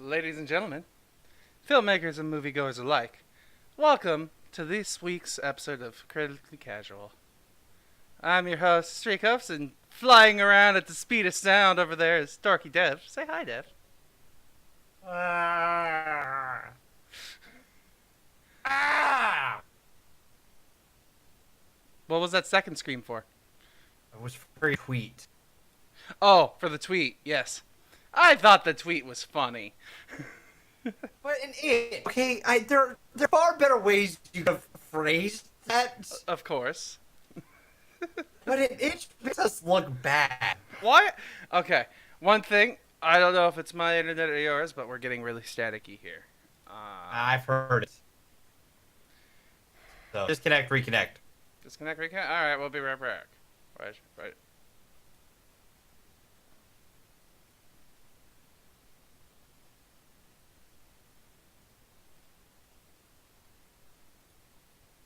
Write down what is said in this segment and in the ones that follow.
Ladies and gentlemen, filmmakers and moviegoers alike, welcome to this week's episode of Critically Casual. I'm your host, Srekcuf5, and flying around at the speed of sound over there is Dorkydev. Say hi, Dev. Ah. Ah. What was that second scream for? It was for a tweet. Oh, for the tweet, yes. I thought the tweet was funny. But okay, there are far better ways you could have phrased that. Of course. But it makes us look bad. What? Okay, one thing. I don't know if it's my internet or yours, but we're getting really staticky here. I've heard it. So disconnect, reconnect. Disconnect, reconnect? Alright, we'll be right back. Right.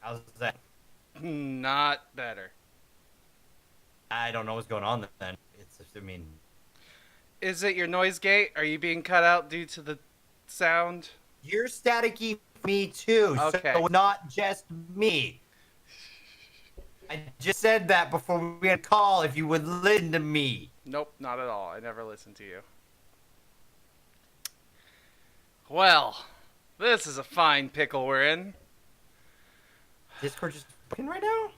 How's that? Not better. I don't know what's going on then. Is it your noise gate? Are you being cut out due to the sound? You're staticky for me too, Okay. so not just me. I just said that before we had a call if you would listen to me. Nope, not at all. I never listened to you. Well, this is a fine pickle we're in. Discord just working right now?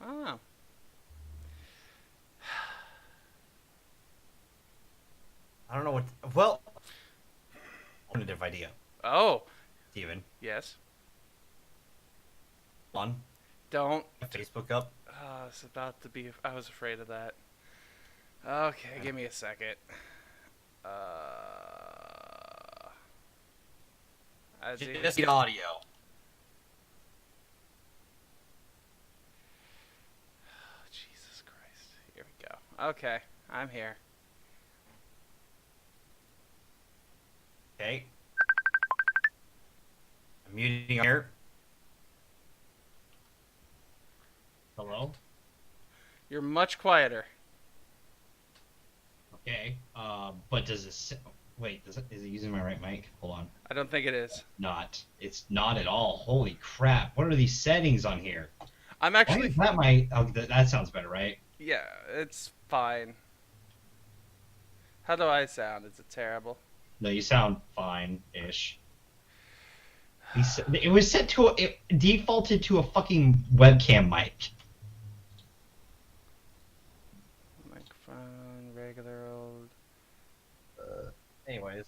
I don't know. I don't know what. Well, alternative idea. Oh, Steven, yes. on Don't. Facebook up. It's about to be. I was afraid of that. Okay, give me a second. Just need audio. Jesus Christ. Here we go. Okay, I'm here. Okay. I'm muting here. Hello? You're much quieter. Okay. But does it... Wait, is it using my right mic? Hold on. I don't think it is. Not. It's not at all. Holy crap. What are these settings on here? I'm Why actually. is that my... Oh, that sounds better, right? Yeah, it's fine. How do I sound? Is it terrible? No, you sound fine-ish. It was set to... It defaulted to a fucking webcam mic. Microphone, regular old. Anyways,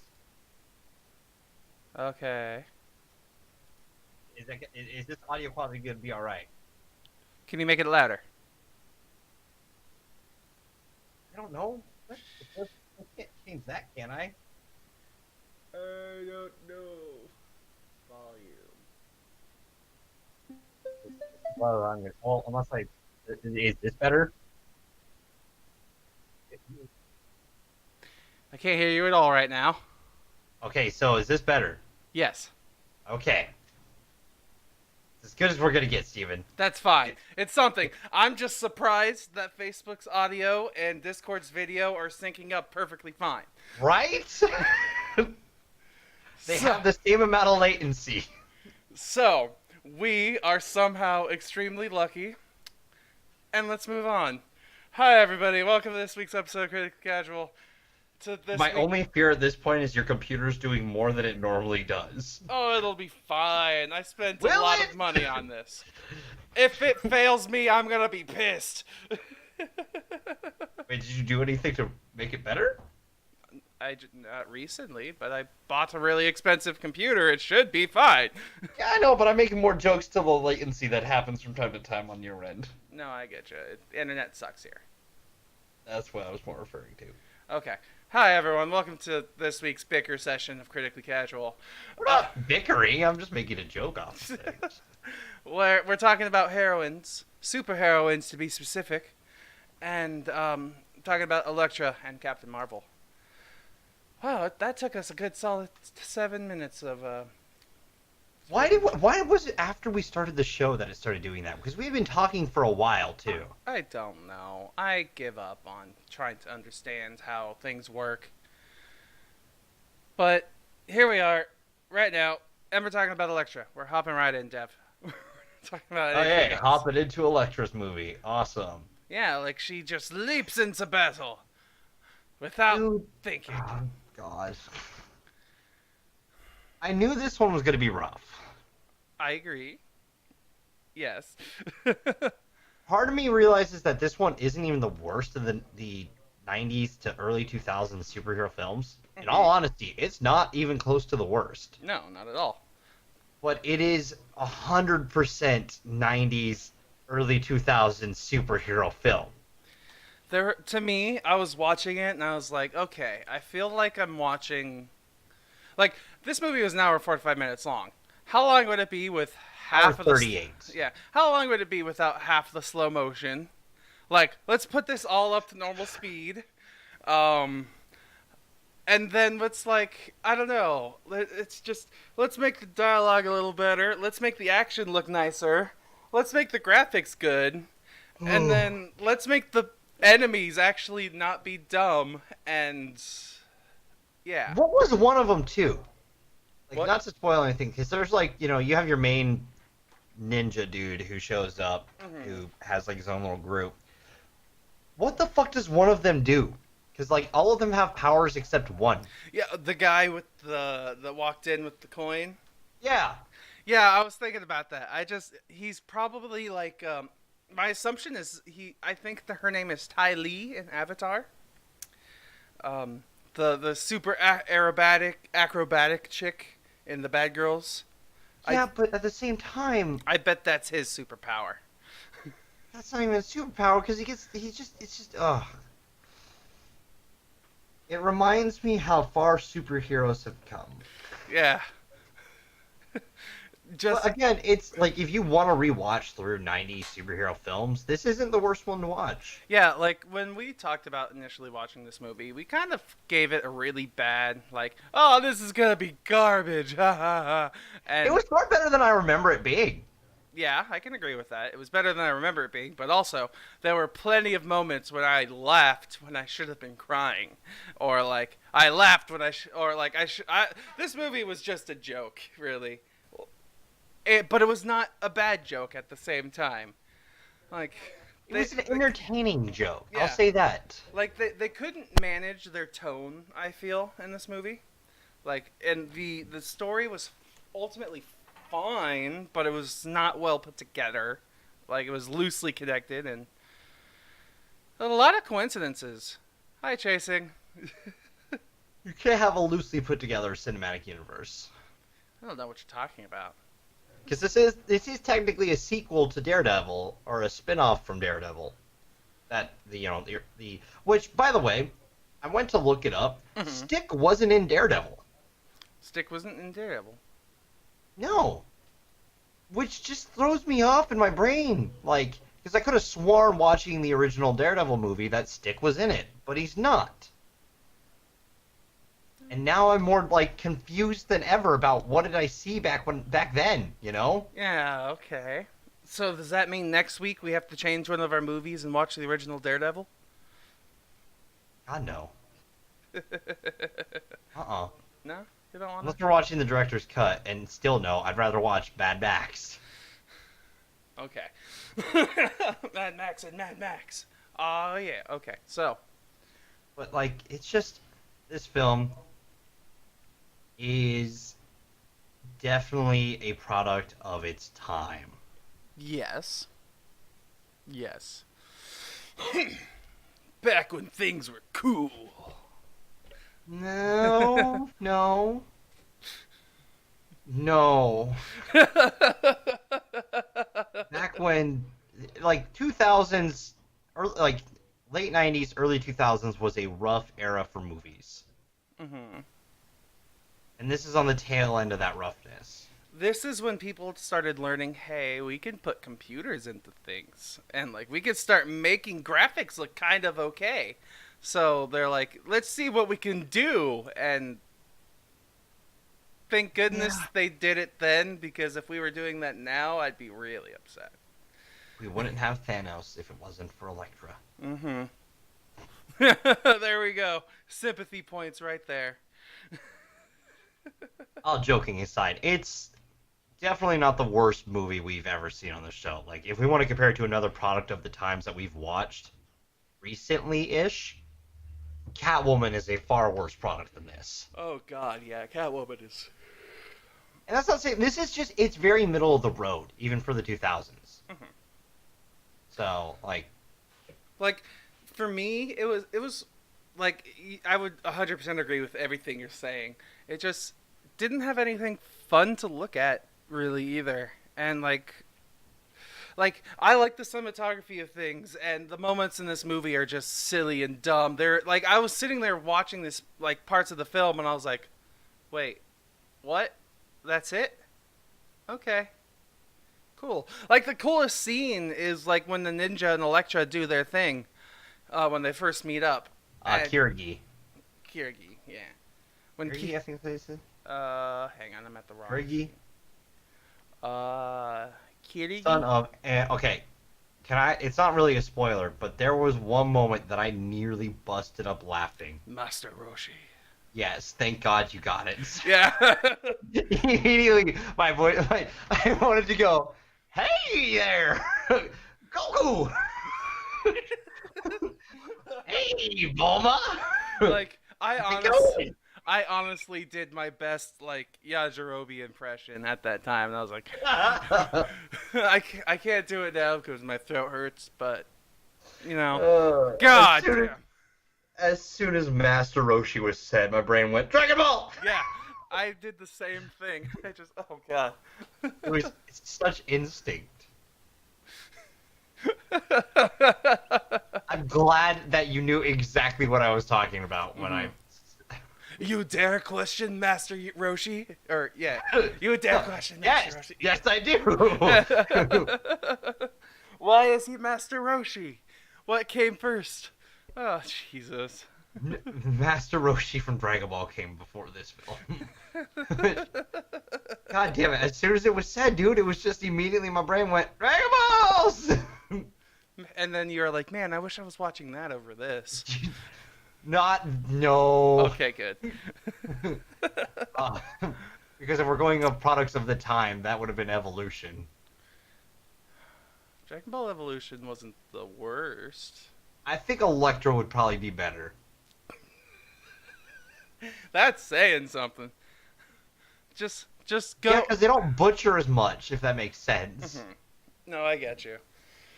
Okay. is this audio quality gonna be all right? Can you make it louder? I don't know. I can't change that, can I? I don't know. Volume. Well, unless is this better? I can't hear you at all right now. Okay, so is this better? Yes. Okay. It's as good as we're gonna get, Steven. That's fine. It's something. I'm just surprised that Facebook's audio and Discord's video are syncing up perfectly fine. Right? They have the same amount of latency. So, we are somehow extremely lucky. And let's move on. Hi, everybody. Welcome to this week's episode of Critically Casual. My only fear at this point is your computer's doing more than it normally does. Oh, it'll be fine. I spent a Will lot it? of money on this. If it fails me, I'm gonna be pissed. Wait, did you do anything to make it better? Not recently, but I bought a really expensive computer. It should be fine. Yeah, I know, but I'm making more jokes to the latency that happens from time to time on your end. No, I get you. Internet sucks here. That's what I was more referring to. Okay. Hi, everyone. Welcome to this week's bicker session of Critically Casual. We're not bickering. I'm just making a joke off of things. We're talking about heroines, superheroines to be specific, and talking about Elektra and Captain Marvel. Wow, that took us a good solid 7 minutes of Why was it after we started the show that it started doing that? Because we had been talking for a while too. I don't know. I give up on trying to understand how things work. But here we are, right now, and we're talking about Elektra. We're hopping right in, Dev. We're talking about Oh, anything yeah, else. hopping into Elektra's movie. Awesome. Yeah, like she just leaps into battle without Dude. thinking. Oh, God. I knew this one was going to be rough. I agree. Yes. Part of me realizes that this one isn't even the worst of the 90s to early 2000s superhero films. In all honesty, it's not even close to the worst. No, not at all. But it is 100% 90s, early 2000s superhero film. To me, I was watching it and I was like, okay, I feel like I'm watching. Like, this movie was an hour 45 minutes long. How long would it be with half of the. 38. Yeah. How long would it be without half the slow motion? Like, let's put this all up to normal speed. Um. And then let's, like, I don't know. It's just, let's make the dialogue a little better. Let's make the action look nicer. Let's make the graphics good. And then let's make the enemies actually not be dumb. And yeah. What was one of them, too? Like, What? not to spoil anything, because there's, like, you have your main ninja dude who shows up, who has, like, his own little group. What the fuck does one of them do? Because, like, all of them have powers except one. Yeah, the guy with that walked in with the coin. Yeah. Yeah, I was thinking about that. He's probably like, my assumption is I think her name is Ty Lee in Avatar. The super acrobatic chick in the Bad Girls. Yeah, but at the same time, I bet that's his superpower. that's not even a superpower, because it's just, ugh. It reminds me how far superheroes have come. Yeah. But again, it's like, if you want to rewatch through 90s superhero films, this isn't the worst one to watch. Yeah, like when we talked about initially watching this movie, we kind of gave it a really bad, like, oh, this is gonna be garbage, ha ha ha. And It was far better than I remember it being. yeah, I can agree with that. It was better than I remember it being, but also there were plenty of moments when I laughed when I should have been crying, or like I laughed when this movie was just a joke, really. But it was not a bad joke at the same time. Like It was an entertaining joke. Yeah. I'll say that. Like they couldn't manage their tone, I feel, in this movie. Like, and the story was ultimately fine, but it was not well put together. Like, it was loosely connected and a lot of coincidences. Hi, Chasing. You can't have a loosely put together cinematic universe. I don't know what you're talking about. Because this is technically a sequel to Daredevil, or a spin-off from Daredevil. Which, by the way, I went to look it up. Mhm. Stick wasn't in Daredevil. Stick wasn't in Daredevil. No. Which just throws me off in my brain. Like, because I could have sworn watching the original Daredevil movie that Stick was in it, but he's not. And now I'm more, like, confused than ever about what did I see back then, you know? Yeah, okay. So does that mean next week we have to change one of our movies and watch the original Daredevil? God, no. Uh-uh. No? You don't want Unless to? we're watching the director's cut, and still no, I'd rather watch Mad Max. Okay. Mad Max and Mad Max. Oh, yeah. Okay. So, But, like, it's just, this film is definitely a product of its time. yes. Yes. Back when things were cool. No, no. No. Back when, like, 2000s, or, like, late 90s, early 2000s was a rough era for movies. Mm-hmm. And this is on the tail end of that roughness. This is when people started learning, hey, we can put computers into things. And, like, we can start making graphics look kind of okay. So they're like, let's see what we can do. And thank goodness they did it then, because if we were doing that now, I'd be really upset. We wouldn't have Thanos if it wasn't for Elektra. Mm-hmm. There we go. Sympathy points right there. All joking aside, it's definitely not the worst movie we've ever seen on the show. Like, if we want to compare it to another product of the times that we've watched recently-ish, Catwoman is a far worse product than this. Oh God, yeah, Catwoman is. And that's not saying this is just it's very middle of the road, even for the 2000s. Mhm. So Like, for me, it was like I would 100% agree with everything you're saying. It just didn't have anything fun to look at really either, and like I like the cinematography of things, and the moments in this movie are just silly and dumb. They're like I was sitting there watching this like parts of the film, and I was like, wait, what? That's it? Okay. Cool. Like the coolest scene is like when the ninja and Elektra do their thing, when they first meet up. And- Kirigi. Kirigi, yeah. When Kirigi, I think they said. hang on, I'm at the wrong. Kirigi. Kirigi. Son of. Okay. Can I? It's not really a spoiler, but there was one moment that I nearly busted up laughing. Master Roshi. Yes, thank God you got it. Yeah. Immediately, my voice, I wanted to go, "Hey there, Goku! Hey, Bulma!" Like Go! I honestly did my best like Yajirobe impression at that time, and I was like, I can't do it now because my throat hurts, but you know, God damn. As soon as Master Roshi was said, my brain went Dragon Ball. Yeah, I did the same thing. I just, oh God. It was such instinct. I'm glad that you knew exactly what I was talking about when I. You dare question Master Roshi? Or, yeah. You dare question Master Roshi? Yes, I do. Why is he Master Roshi? What came first? Oh, Jesus. Master Roshi from Dragon Ball came before this film. God damn it. As soon as it was said, dude, it was just immediately my brain went, Dragon Balls! And then you're like, man, I wish I was watching that over this. No. Okay, good. Because if we're going of products of the time, that would have been Evolution. Dragon Ball Evolution wasn't the worst. I think Elektra would probably be better. That's saying something. Just go. Yeah, because they don't butcher as much, if that makes sense. No, I get you.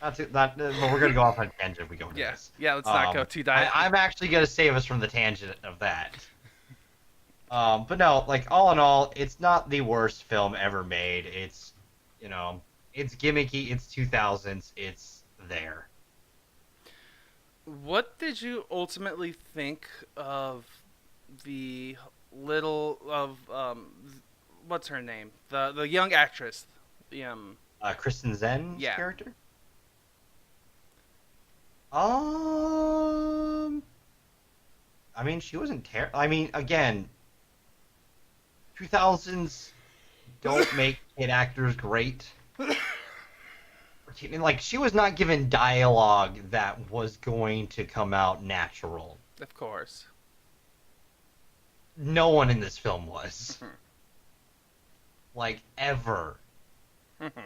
But we're going to go off on a tangent if we go into this. Yeah, let's not go too dive. I'm actually going to save us from the tangent of that. But no, like, all in all, it's not the worst film ever made. It's, it's gimmicky, it's 2000s, it's there. What did you ultimately think of the what's her name? The young actress. Kristen Zen's Yeah. character? I mean, she wasn't terrible. I mean, again, 2000s don't make kid actors great. Like, she was not given dialogue that was going to come out natural. Of course. No one in this film was. Like, ever.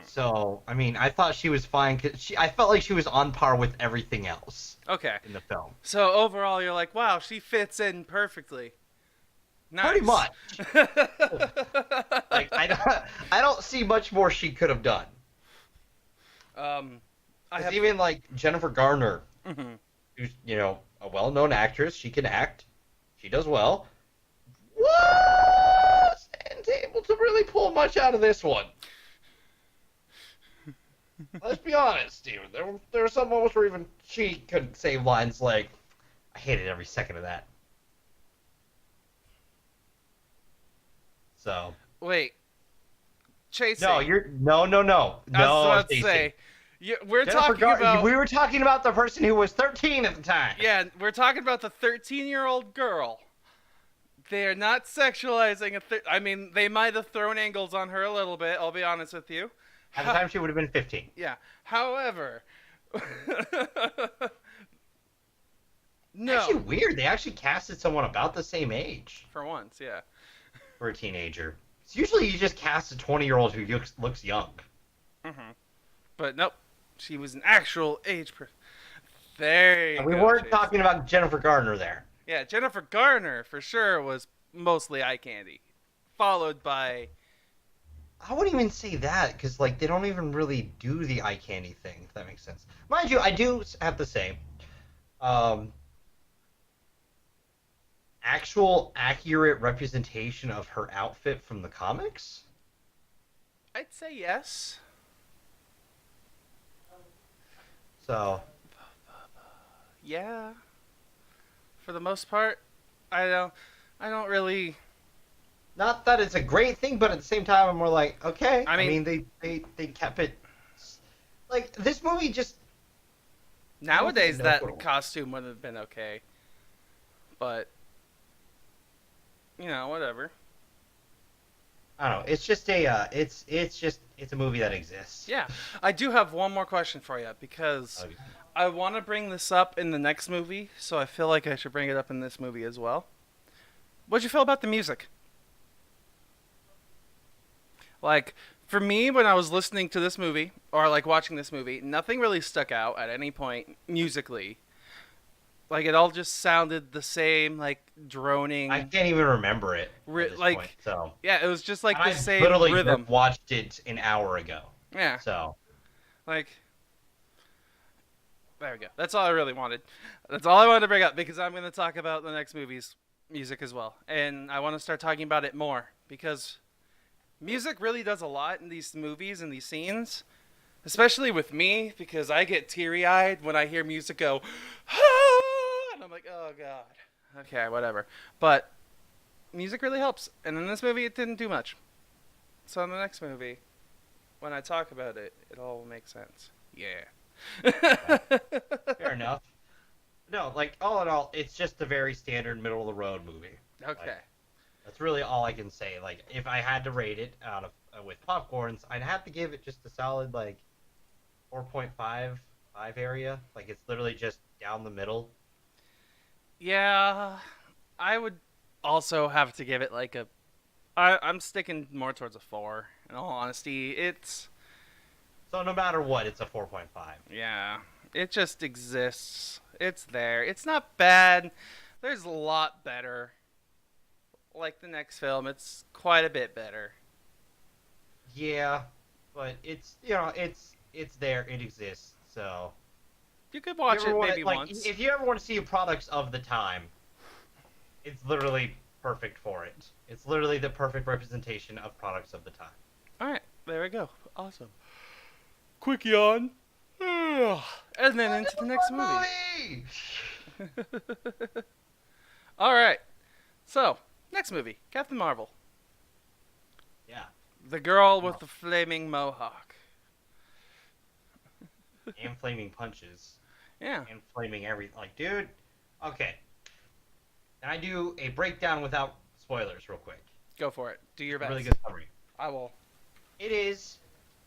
So, I mean, I thought she was fine, because I felt like she was on par with everything else Okay. in the film. So overall, you're like, wow, she fits in perfectly. Nice. Pretty much. Like, I don't see much more she could have done. Even like Jennifer Garner, who's a well-known actress, she can act, she does well. Wasn't able to really pull much out of this one. Let's be honest, Steven. There were some moments where even she could say lines like, "I hated every second of that." So. Wait. Chasing. No, no. I was about to say. We're talking about. We were talking about the person who was 13 at the time. Yeah, we're talking about the 13-year-old girl. They're not sexualizing I mean, they might have thrown angles on her a little bit, I'll be honest with you. At the time, she would have been 15. Yeah. However... No. Actually weird. They actually casted someone about the same age. For once, yeah. for a teenager. Because usually you just cast a 20-year-old who looks young. Mm-hmm. But nope, she was an actual age. There you And we go, weren't Chase. talking about Jennifer Garner there. Yeah, Jennifer Garner for sure was mostly eye candy, followed by. I wouldn't even say that, because like they don't even really do the eye candy thing, if that makes sense. Mind you, I do have to say, actual accurate representation of her outfit from the comics? I'd say yes. So, Yeah. For the most part, I don't really. not that it's a great thing, but at the same time, I'm more like, okay. I mean, they kept it. Like, this movie just. Nowadays, know that what- costume would have been okay. But, whatever. I don't know. It's just it's a movie that exists. Yeah. I do have one more question for you, because Okay. I want to bring this up in the next movie, so I feel like I should bring it up in this movie as well. What'd you feel about the music? Like, for me, when I was listening to this movie, or like watching this movie, nothing really stuck out at any point musically. Like, it all just sounded the same, like, droning. I can't even remember it at this like, point, so. yeah, it was just like And the I same literally rhythm. just watched it an hour ago. Yeah, So, like, there we go. That's all I really wanted. That's all I wanted to bring up, because I'm going to talk about the next movie's music as well. And I want to start talking about it more, because music really does a lot in these movies and these scenes, especially with me, because I get teary-eyed when I hear music go, "Ah!" and I'm like, oh god. Okay, whatever. But music really helps, and in this movie it didn't do much. So in the next movie, when I talk about it, it all will make sense. Yeah. fair enough. No, like, all in all, it's just a very standard middle-of-the-road movie. Okay. That's really all I can say. Like, if I had to rate it out of with popcorns, I'd have to give it just a solid, like, 4.5 area. Like, it's literally just down the middle. Yeah, I would also have to give it like a. I'm sticking more towards a 4. In all honesty, it's. So no matter what, it's a 4.5. Yeah, it just exists. It's there. It's not bad. There's a lot better. Like the next film, it's quite a bit better. Yeah, but it's it's there. It exists. So You could watch you ever it wanna- maybe like, once. If you ever want to see products of the time, it's literally perfect for it. It's literally the perfect representation of products of the time. All right, there we go. Awesome. Quick yawn. And then into the next movie. All right. So, next movie, Captain Marvel. Yeah, The girl with the flaming mohawk. and flaming punches. Yeah. And flaming everything. Like, dude, okay. Can I do a breakdown without spoilers real quick? Go for it. Do your best. Really good summary. I will. It is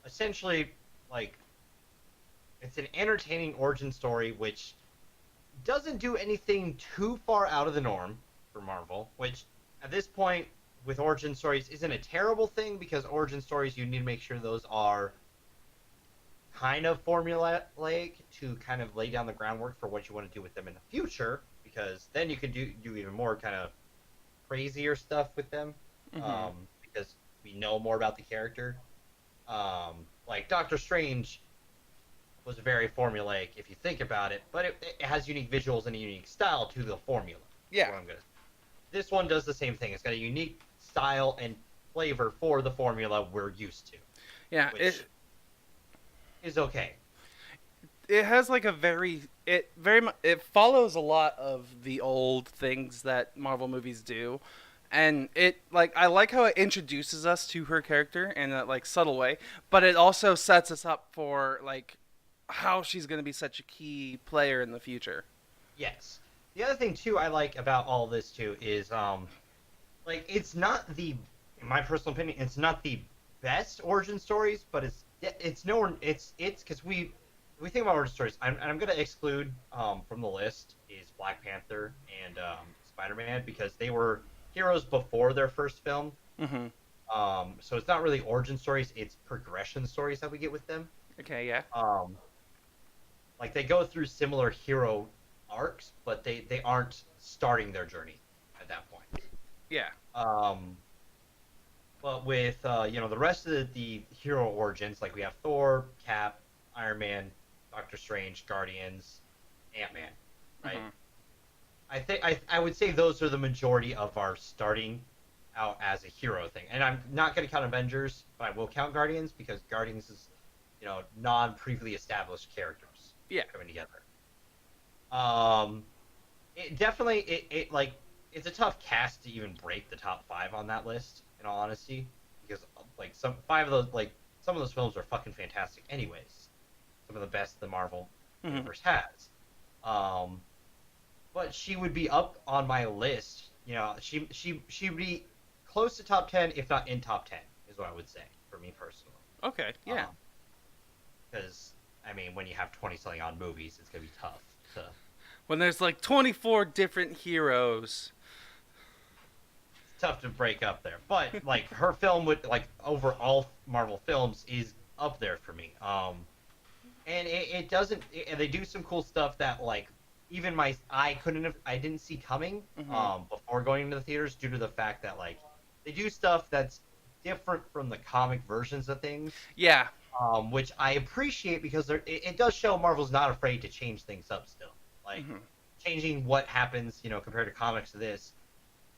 essentially like it's an entertaining origin story which doesn't do anything too far out of the norm for Marvel, which at this point with origin stories isn't a terrible thing because origin stories you need to make sure those are kind of formulaic to kind of lay down the groundwork for what you want to do with them in the future, because then you can do even more kind of crazier stuff with them. Because we know more about the character. Like Doctor Strange was very formulaic if you think about it, but it has unique visuals and a unique style to the formula. Yeah. What I'm gonna. This one does the same thing. It's got a unique style and flavor for the formula we're used to. Yeah. Which is okay. It has like a it follows a lot of the old things that Marvel movies do, and it like I like how it introduces us to her character in a like subtle way, but it also sets us up for like how she's going to be such a key player in the future. Yes. The other thing too I like about all this too is like it's not the, in my personal opinion, it's not the best origin stories, but it's nowhere it's because we think about origin stories. I'm gonna exclude from the list is Black Panther and Spider-Man because they were heroes before their first film, Mm-hmm. So it's not really origin stories; it's progression stories that we get with them. Okay, yeah. Like they go through similar hero arcs, but they aren't starting their journey at that point. Yeah. Um, but with the rest of the hero origins, like we have Thor, Cap, Iron Man, Doctor Strange, Guardians, Ant-Man, right? Mm-hmm. I think I would say those are the majority of our starting out as a hero thing. And I'm not going to count Avengers, but I will count Guardians because Guardians is, non-previously established characters Yeah. coming together. Um, it definitely like it's a tough cast to even break the top 5 on that list. In all honesty, because like some of those films are fucking fantastic. Anyways, some of the best the Marvel Mm-hmm. universe has. But she would be up on my list. She would be close to top 10, if not in top 10, is what I would say for me personally. Okay, yeah. Because I mean, when you have 20 something odd movies, it's gonna be tough to. When there's like 24 different heroes. It's tough to break up there, but like her film would like over all Marvel films is up there for me. And it doesn't. And they do some cool stuff that like even I didn't see coming before going into the theaters due to the fact that like they do stuff that's different from the comic versions of things. Yeah. Which I appreciate because it does show Marvel's not afraid to change things up still, like changing what happens, compared to comics to this,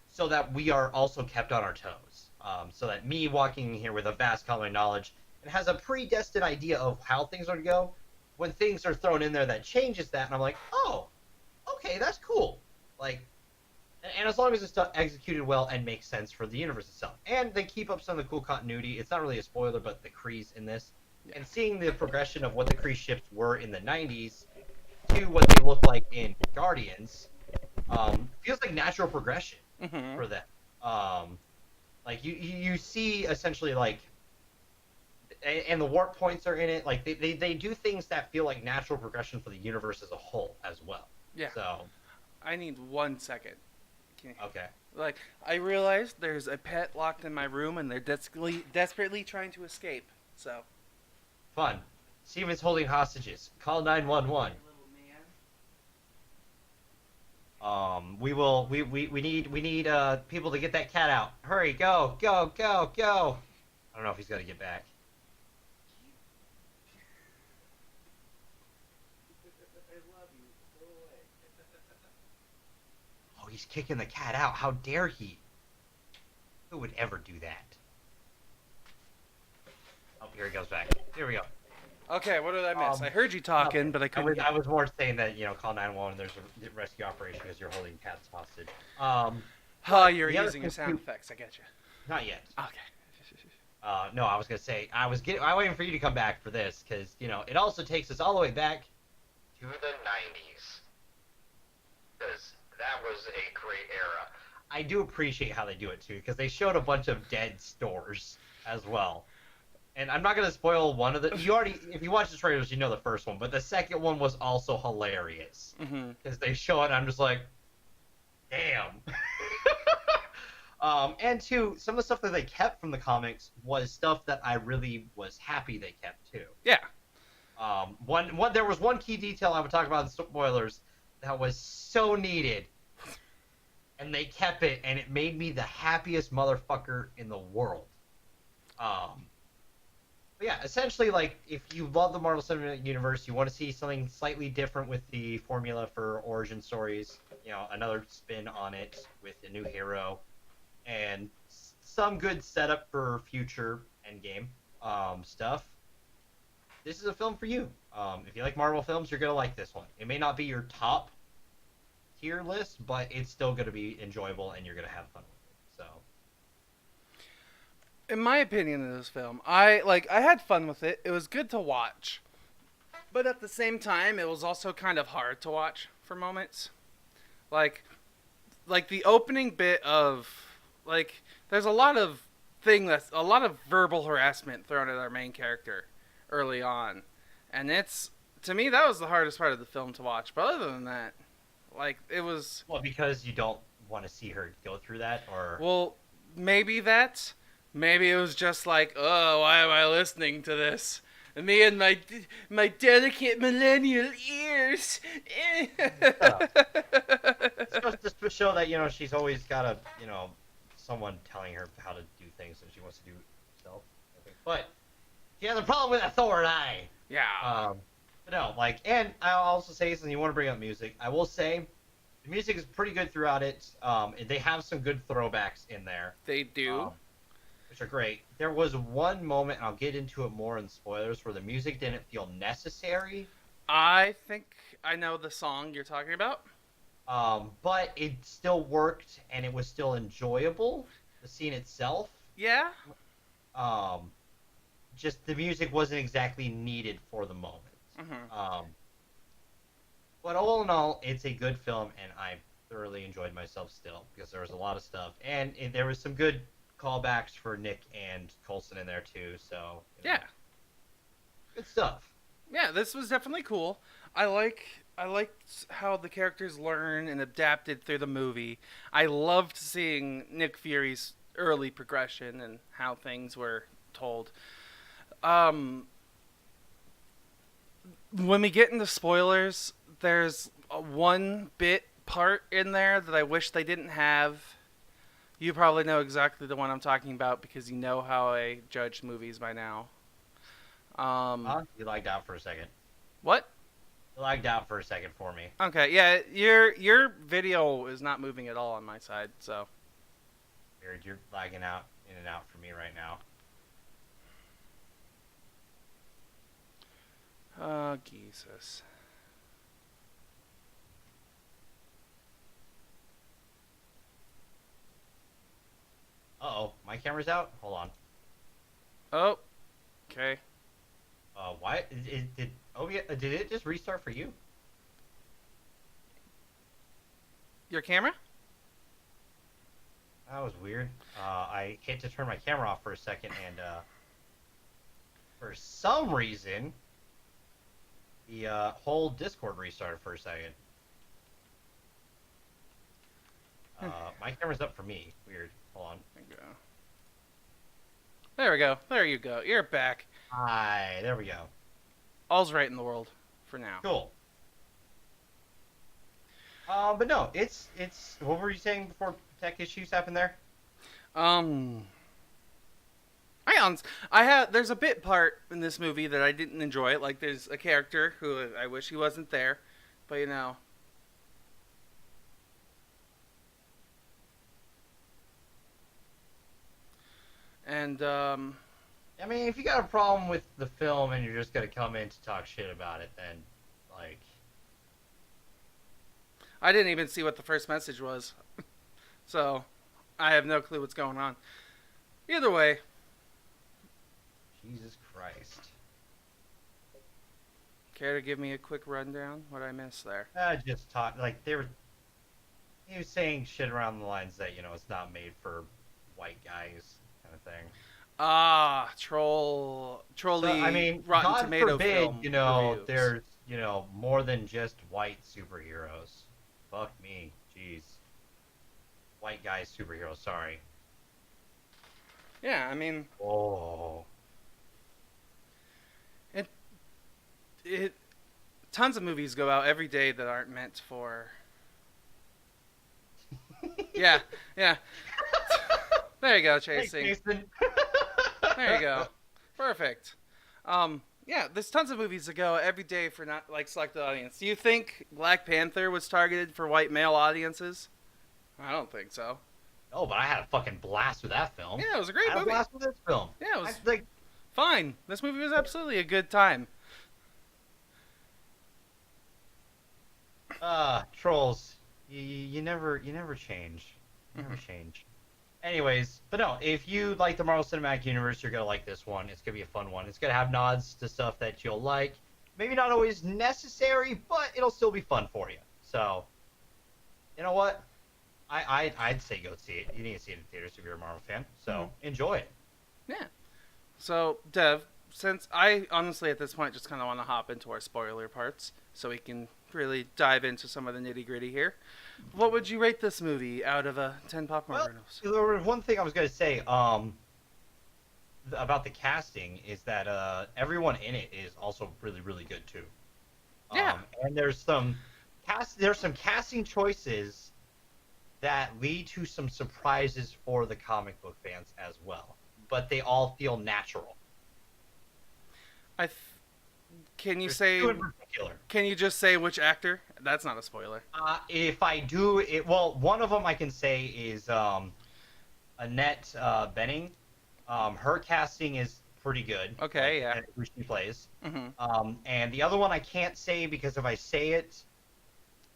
so that we are also kept on our toes. So that me walking in here with a vast comic knowledge and has a predestined idea of how things are to go, when things are thrown in there that changes that, and I'm like, oh, okay, that's cool. Like, and as long as it's done, executed well and makes sense for the universe itself, and they keep up some of the cool continuity. It's not really a spoiler, but the Krees in this, and seeing the progression of what the Kree ships were in the '90s to what they look like in Guardians, feels like natural progression for them. Like you see essentially like, and the warp points are in it. Like they do things that feel like natural progression for the universe as a whole as well. Yeah. So I need 1 second. okay. Like, I realized there's a pet locked in my room and they're desperately trying to escape. So. Fun. Steven's holding hostages. Call 911. We need people to get that cat out. Hurry, go. I don't know if he's gonna get back. Oh, he's kicking the cat out. How dare he? Who would ever do that? Oh, here he goes back. Here we go. Okay, what did I miss? I heard you talking, but I couldn't. I was more saying that, call 911. There's a rescue operation because you're holding cats hostage. You're using your sound effects. I get you. Not yet. Okay. No, I was gonna say I was waiting for you to come back for this because it also takes us all the way back to the '90s because that was a great era. I do appreciate how they do it too because they showed a bunch of dead stores as well. And I'm not gonna spoil one of the. If you watch the trailers, you know the first one, but the second one was also hilarious because they show it. And I'm just like, damn. And two, some of the stuff that they kept from the comics was stuff that I really was happy they kept too. Yeah. There was one key detail I would talk about in spoilers that was so needed, and they kept it, and it made me the happiest motherfucker in the world. But yeah, essentially, like, if you love the Marvel Cinematic Universe, you want to see something slightly different with the formula for origin stories, another spin on it with a new hero, and some good setup for future Endgame stuff, this is a film for you. If you like Marvel films, you're going to like this one. It may not be your top tier list, but it's still going to be enjoyable, and you're going to have fun with it, so... In my opinion of this film, I had fun with it. It was good to watch. But at the same time, it was also kind of hard to watch for moments. Like the opening bit of, there's a lot of verbal harassment thrown at our main character early on. And to me, that was the hardest part of the film to watch. But other than that, it was... Well, because you don't want to see her go through that, or... Well... maybe that. Maybe it was just like, oh, why am I listening to this? And me and my delicate millennial ears. It's just to show that she's always got someone telling her how to do things and she wants to do herself. I think. But she has a problem with authority. Yeah. But no, and I'll also say, since you want to bring up music, I will say the music is pretty good throughout it. They have some good throwbacks in there. They do. Which are great. There was one moment, and I'll get into it more in spoilers, where the music didn't feel necessary. I think I know the song you're talking about. But it still worked, and it was still enjoyable. The scene itself. Yeah. Just the music wasn't exactly needed for the moment. Mm-hmm. But all in all, it's a good film, and I thoroughly enjoyed myself still, because there was a lot of stuff, and there was some good callbacks for Nick and Coulson in there too. So yeah, good stuff. Yeah, this was definitely cool. I liked how the characters learn and adapted through the movie. I loved seeing Nick Fury's early progression and how things were told. When we get into spoilers, there's one part in there that I wish they didn't have. You probably know exactly the one I'm talking about because you know how I judge movies by now. You lagged out for a second. What? You lagged out for a second for me. Okay, yeah, your video is not moving at all on my side, so. Weird, you're lagging out in and out for me right now. Oh, Jesus. Uh-oh, my camera's out? Hold on. Oh, okay. Why? Did it just restart for you? Your camera? That was weird. I hit to turn my camera off for a second, and for some reason, the whole Discord restarted for a second. My camera's up for me. Weird. Hold on. There we go. There you go. You're back. Hi. There we go. All's right in the world for now. Cool. But no, it's. What were you saying before tech issues happened there? There's a bit part in this movie that I didn't enjoy. Like, there's a character who I wish he wasn't there, but you know. And, I mean, if you got a problem with the film and you're just gonna come in to talk shit about it, then, like... I didn't even see what the first message was. So, I have no clue what's going on. Either way. Jesus Christ. Care to give me a quick rundown? What I missed there? I just talked, like, he was saying shit around the lines that, it's not made for white guys, kind of thing. Trolly. So, I mean, Rotten God Tomato forbid, film reviews. there's, more than just white superheroes. Fuck me. Jeez. White guy superhero, sorry. Yeah, I mean... Oh. Tons of movies go out every day that aren't meant for... yeah. There you go, Chasing. Hey, Jason. There you go. Perfect. Yeah, there's tons of movies that go every day for not selected audience. Do you think Black Panther was targeted for white male audiences? I don't think so. Oh, but I had a fucking blast with that film. Yeah, it was a great movie. I had a blast with this film. Yeah, it was fine. This movie was absolutely a good time. Trolls. You never change. You never change. Anyways, but no, if you like the Marvel Cinematic Universe, you're gonna like this one. It's gonna be a fun one. It's gonna have nods to stuff that you'll like. Maybe not always necessary, but it'll still be fun for you. So, you know what? I'd say go see it. You need to see it in theaters if you're a Marvel fan. So enjoy it. Yeah. So, Dev, since I honestly at this point just kind of want to hop into our spoiler parts so we can really dive into some of the nitty gritty here. What would you rate this movie out of 10 popcorn Well, kernels? there was one thing I was gonna say about the casting is that everyone in it is also really really good too. Yeah. And there's some casting choices that lead to some surprises for the comic book fans as well, but they all feel natural. I th- can you There's say? two in particular. Can you just say which actor? That's not a spoiler. If I do it, well, one of them I can say is Annette Bening. Her casting is pretty good. Okay, yeah. And who she plays. Mm-hmm. And the other one I can't say because if I say it,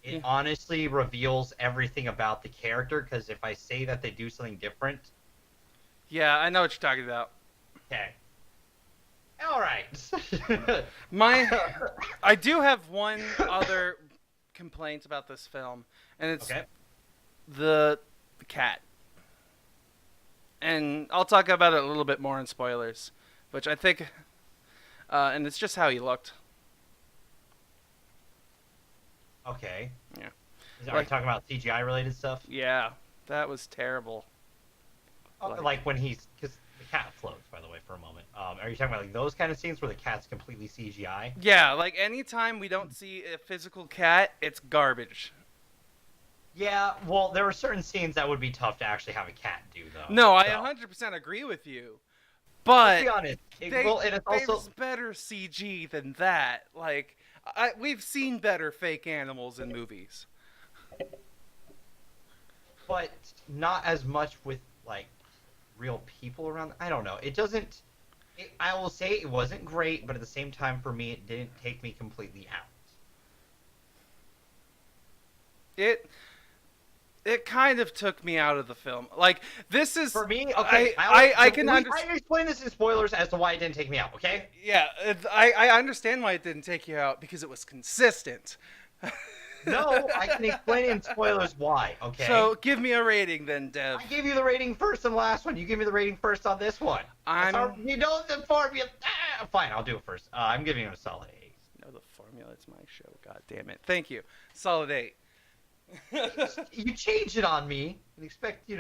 Yeah. honestly reveals everything about the character. Because if I say that they do something different, Yeah, I know what you're talking about. okay. All right. I do have one other complaint about this film, and it's Okay. the cat. And I'll talk about it a little bit more in spoilers, which I think, and it's just how he looked. Okay. Yeah. Are you talking about CGI related stuff? Yeah, that was terrible. Like when because the cat floats, by the way, for a moment. Are you talking about like those kind of scenes where the cat's completely CGI? Yeah, like anytime we don't see a physical cat, it's garbage. Yeah, well, there are certain scenes that would be tough to actually have a cat do, though. No, I So, 100% agree with you. let's But be honest. And it's also there's better CG than that. Like, we've seen better fake animals in movies. but not as much with like real people around. I don't know. It doesn't. I will say it wasn't great, but at the same time, for me, it didn't take me completely out. It kind of took me out of the film. Like, this is For me, okay, I can I understand. can explain this in spoilers as to why it didn't take me out. Okay. Yeah, I understand why it didn't take you out because it was consistent. No, I can explain in spoilers why. Okay. So give me a rating then, Dev. I gave you the rating first on the last one. You give me the rating first on this one. You know the formula. Fine, I'll do it first. I'm giving it a solid 8. No, the formula. It's my show. God damn it. Thank you. Solid 8. You change it on me and expect, you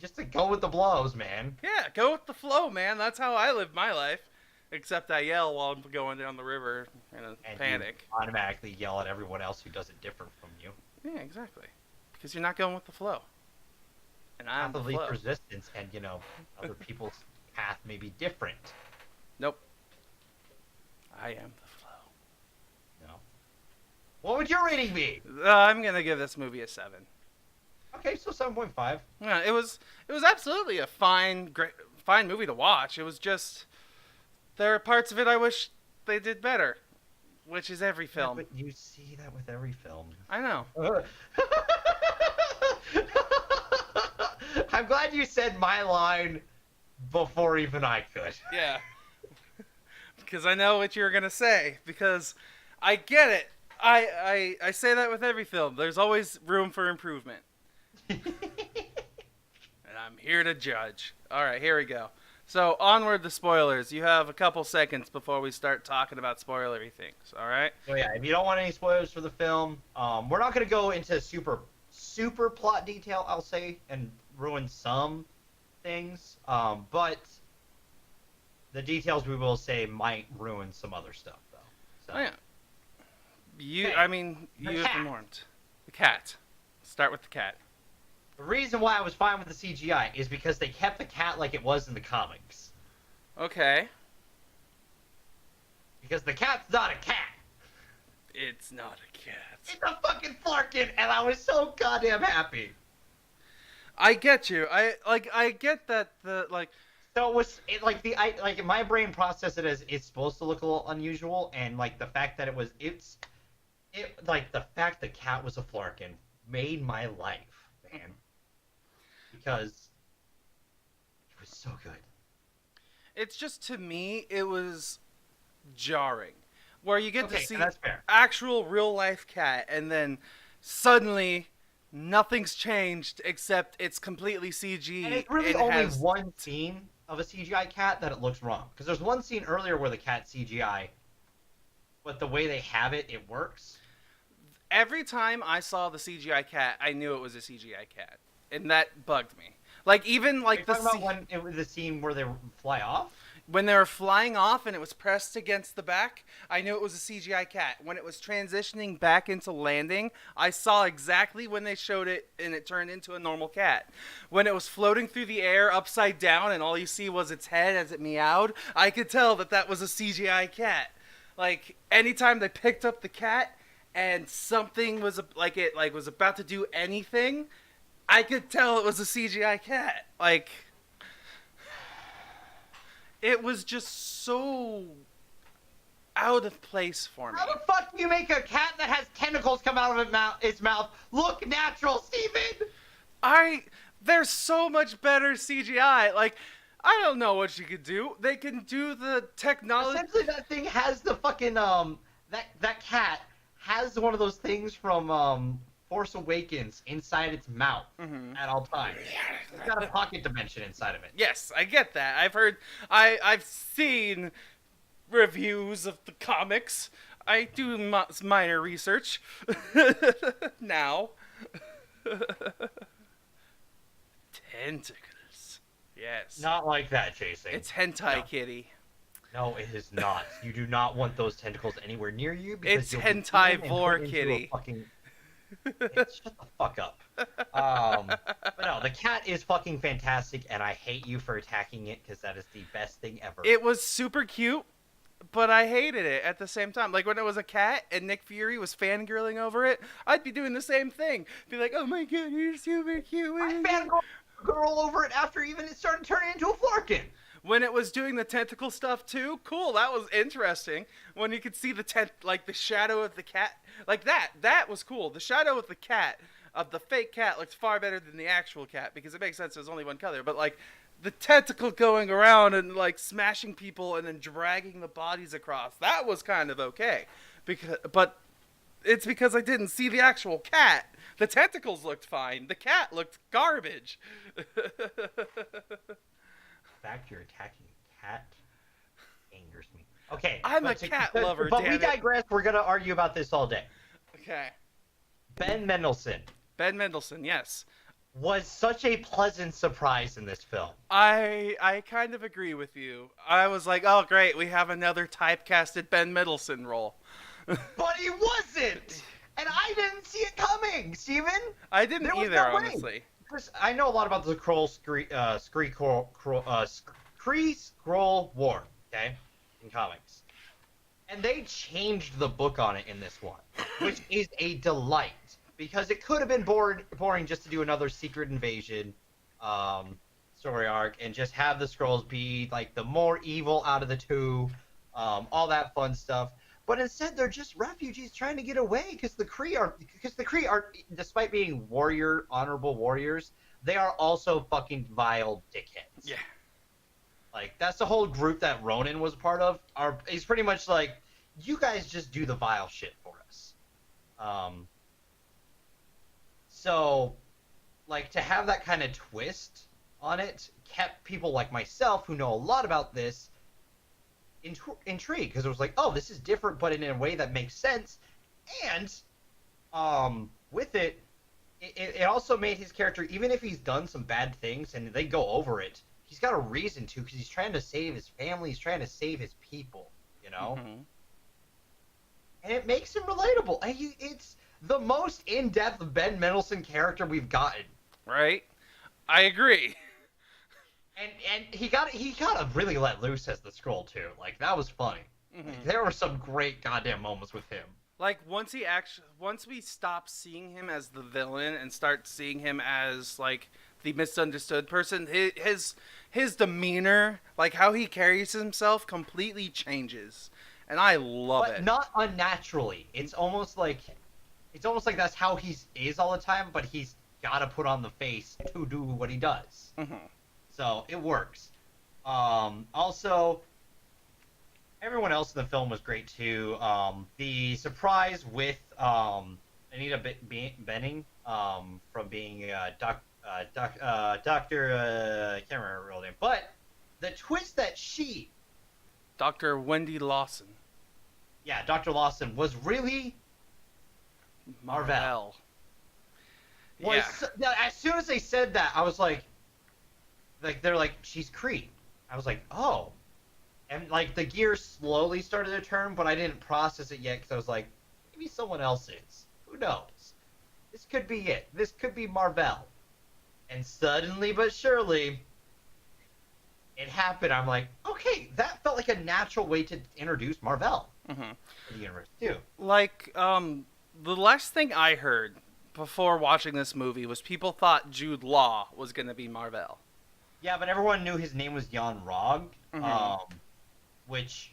just to go with the blows, man. Yeah, go with the flow, man. That's how I live my life. Except I yell while I'm going down the river in a And panic. you automatically yell at everyone else who does it different from you. Yeah, exactly. Because you're not going with the flow. And I'm Path the of least flow. resistance, and other people's path may be different. Nope. I am the flow. No. What would your rating be? I'm gonna give this movie a 7. Okay, so 7.5. Yeah, it was absolutely a fine movie to watch. It was just there are parts of it I wish they did better, which is every film. Yeah, but you see that with every film. I know. I'm glad you said my line before even I could. Yeah. Because I know what you're gonna say. Because I get it. I say that with every film. There's always room for improvement. And I'm here to judge. Alright, here we go. So, onward to spoilers. You have a couple seconds before we start talking about spoilery things, alright? So yeah, if you don't want any spoilers for the film, we're not going to go into super plot detail, I'll say, and ruin some things, but the details we will say might ruin some other stuff, though. So. Oh, yeah. You Okay. have been warned. The cat. Start with the cat. The reason why I was fine with the CGI is because they kept the cat like it was in the comics. Okay. Because the cat's not a cat. It's not a cat. It's a fucking Flarkin, and I was so goddamn happy. I get you. I get that So my brain processed it as it's supposed to look a little unusual, and like the fact that the fact the cat was a Flarkin made my life, man. Because it was so good. it's just, to me, it was jarring. Where you get to see that's fair. actual real life cat, and then suddenly nothing's changed except it's completely CG. And it's really It only has- one scene of a CGI cat that it looks wrong. Because there's one scene earlier where the cat's CGI, but the way they have it, it works. every time I saw the CGI cat, I knew it was a CGI cat, and that bugged me. Like even like Are you talking about when it was the scene where they fly off? when they were flying off and it was pressed against the back, I knew it was a CGI cat. When it was transitioning back into landing, I saw exactly when they showed it and it turned into a normal cat. When it was floating through the air upside down and all you see was its head as it meowed, I could tell that that was a CGI cat. Like anytime they picked up the cat and something was was about to do anything, I could tell it was a CGI cat. Like it was just so out of place for me. How the fuck do you make a cat that has tentacles come out of its mouth look natural, Steven? There's so much better CGI. Like, I don't know what you could do. They can do the technology. Essentially, that thing has the fucking that cat has one of those things from Force Awakens inside its mouth at all times. It's got a pocket dimension inside of it. Yes, I get that. I've seen reviews of the comics. I do minor research now. Tentacles. Yes. Not like that, Jason. It's hentai No. kitty. No, it is not. You do not want those tentacles anywhere near you because It's you'll be hentai eaten and vor put into kitty. a fucking... Shut the fuck up. But no, the cat is fucking fantastic, and I hate you for attacking it because that is the best thing ever. It was super cute, but I hated it at the same time. Like when it was a cat and Nick Fury was fangirling over it, I'd be doing the same thing. Be like, oh my god, you're super cute. I fangirl over it after even it started turning into a Flarkin. When it was doing the tentacle stuff too, cool, that was interesting. When you could see the shadow of the cat, like that was cool. The shadow of the cat, of the fake cat, looked far better than the actual cat because it makes sense. There's only one color, but like the tentacle going around and like smashing people and then dragging the bodies across, that was kind of okay. But it's because I didn't see the actual cat. The tentacles looked fine. The cat looked garbage. The fact you're attacking a cat angers me. Okay. I'm a cat lover, But damn we it. digress. We're going to argue about this all day. Okay. Ben Mendelsohn Ben Mendelsohn, yes. was such a pleasant surprise in this film. I kind of agree with you. I was like, oh great, we have another typecasted Ben Mendelsohn role. But he wasn't! And I didn't see it coming, Steven! I didn't There was either, no way. honestly. Chris, I know a lot about the Kree Scroll War, okay, in comics, and they changed the book on it in this one, which is a delight because it could have been boring just to do another Secret Invasion story arc and just have the Skrulls be like the more evil out of the two, all that fun stuff. But instead, they're just refugees trying to get away because the Kree are, despite being honorable warriors, they are also fucking vile dickheads. Yeah. Like that's the whole group that Ronan was part of. He's pretty much like, you guys just do the vile shit for us. So, like to have that kind of twist on it kept people like myself who know a lot about this intrigued because it was like, oh, this is different, but in a way that makes sense, and with it also made his character, even if he's done some bad things and they go over it, he's got a reason to because he's trying to save his family, he's trying to save his people, you know. Mm-hmm. And it makes him relatable. It's the most in-depth Ben Mendelsohn character we've gotten. Right? I agree. And he got to really let loose as the Skrull too. Like that was funny. Mm-hmm. Like, there were some great goddamn moments with him. Like once we stop seeing him as the villain and start seeing him as like the misunderstood person, his demeanor, like how he carries himself, completely changes, and I love it. But not unnaturally. It's almost like that's how he is all the time. But he's got to put on the face to do what he does. Mm-hmm. So it works. Also, everyone else in the film was great too. The surprise with Anita Bening from being Doctor, I can't remember her real name, but the twist that Dr. Wendy Lawson. Yeah, Dr. Lawson was really Marvel. Was Yeah. as soon as they said that, I was like they're like, she's Kree. I was like, oh, and like the gears slowly started to turn, but I didn't process it yet because I was like, maybe someone else is. Who knows? This could be it. This could be Marvel. And suddenly but surely, it happened. I'm like, okay, that felt like a natural way to introduce Marvel Mm-hmm. to the universe too. Like, the last thing I heard before watching this movie was people thought Jude Law was going to be Marvel. Yeah, but everyone knew his name was Jan Rog, Mhm. which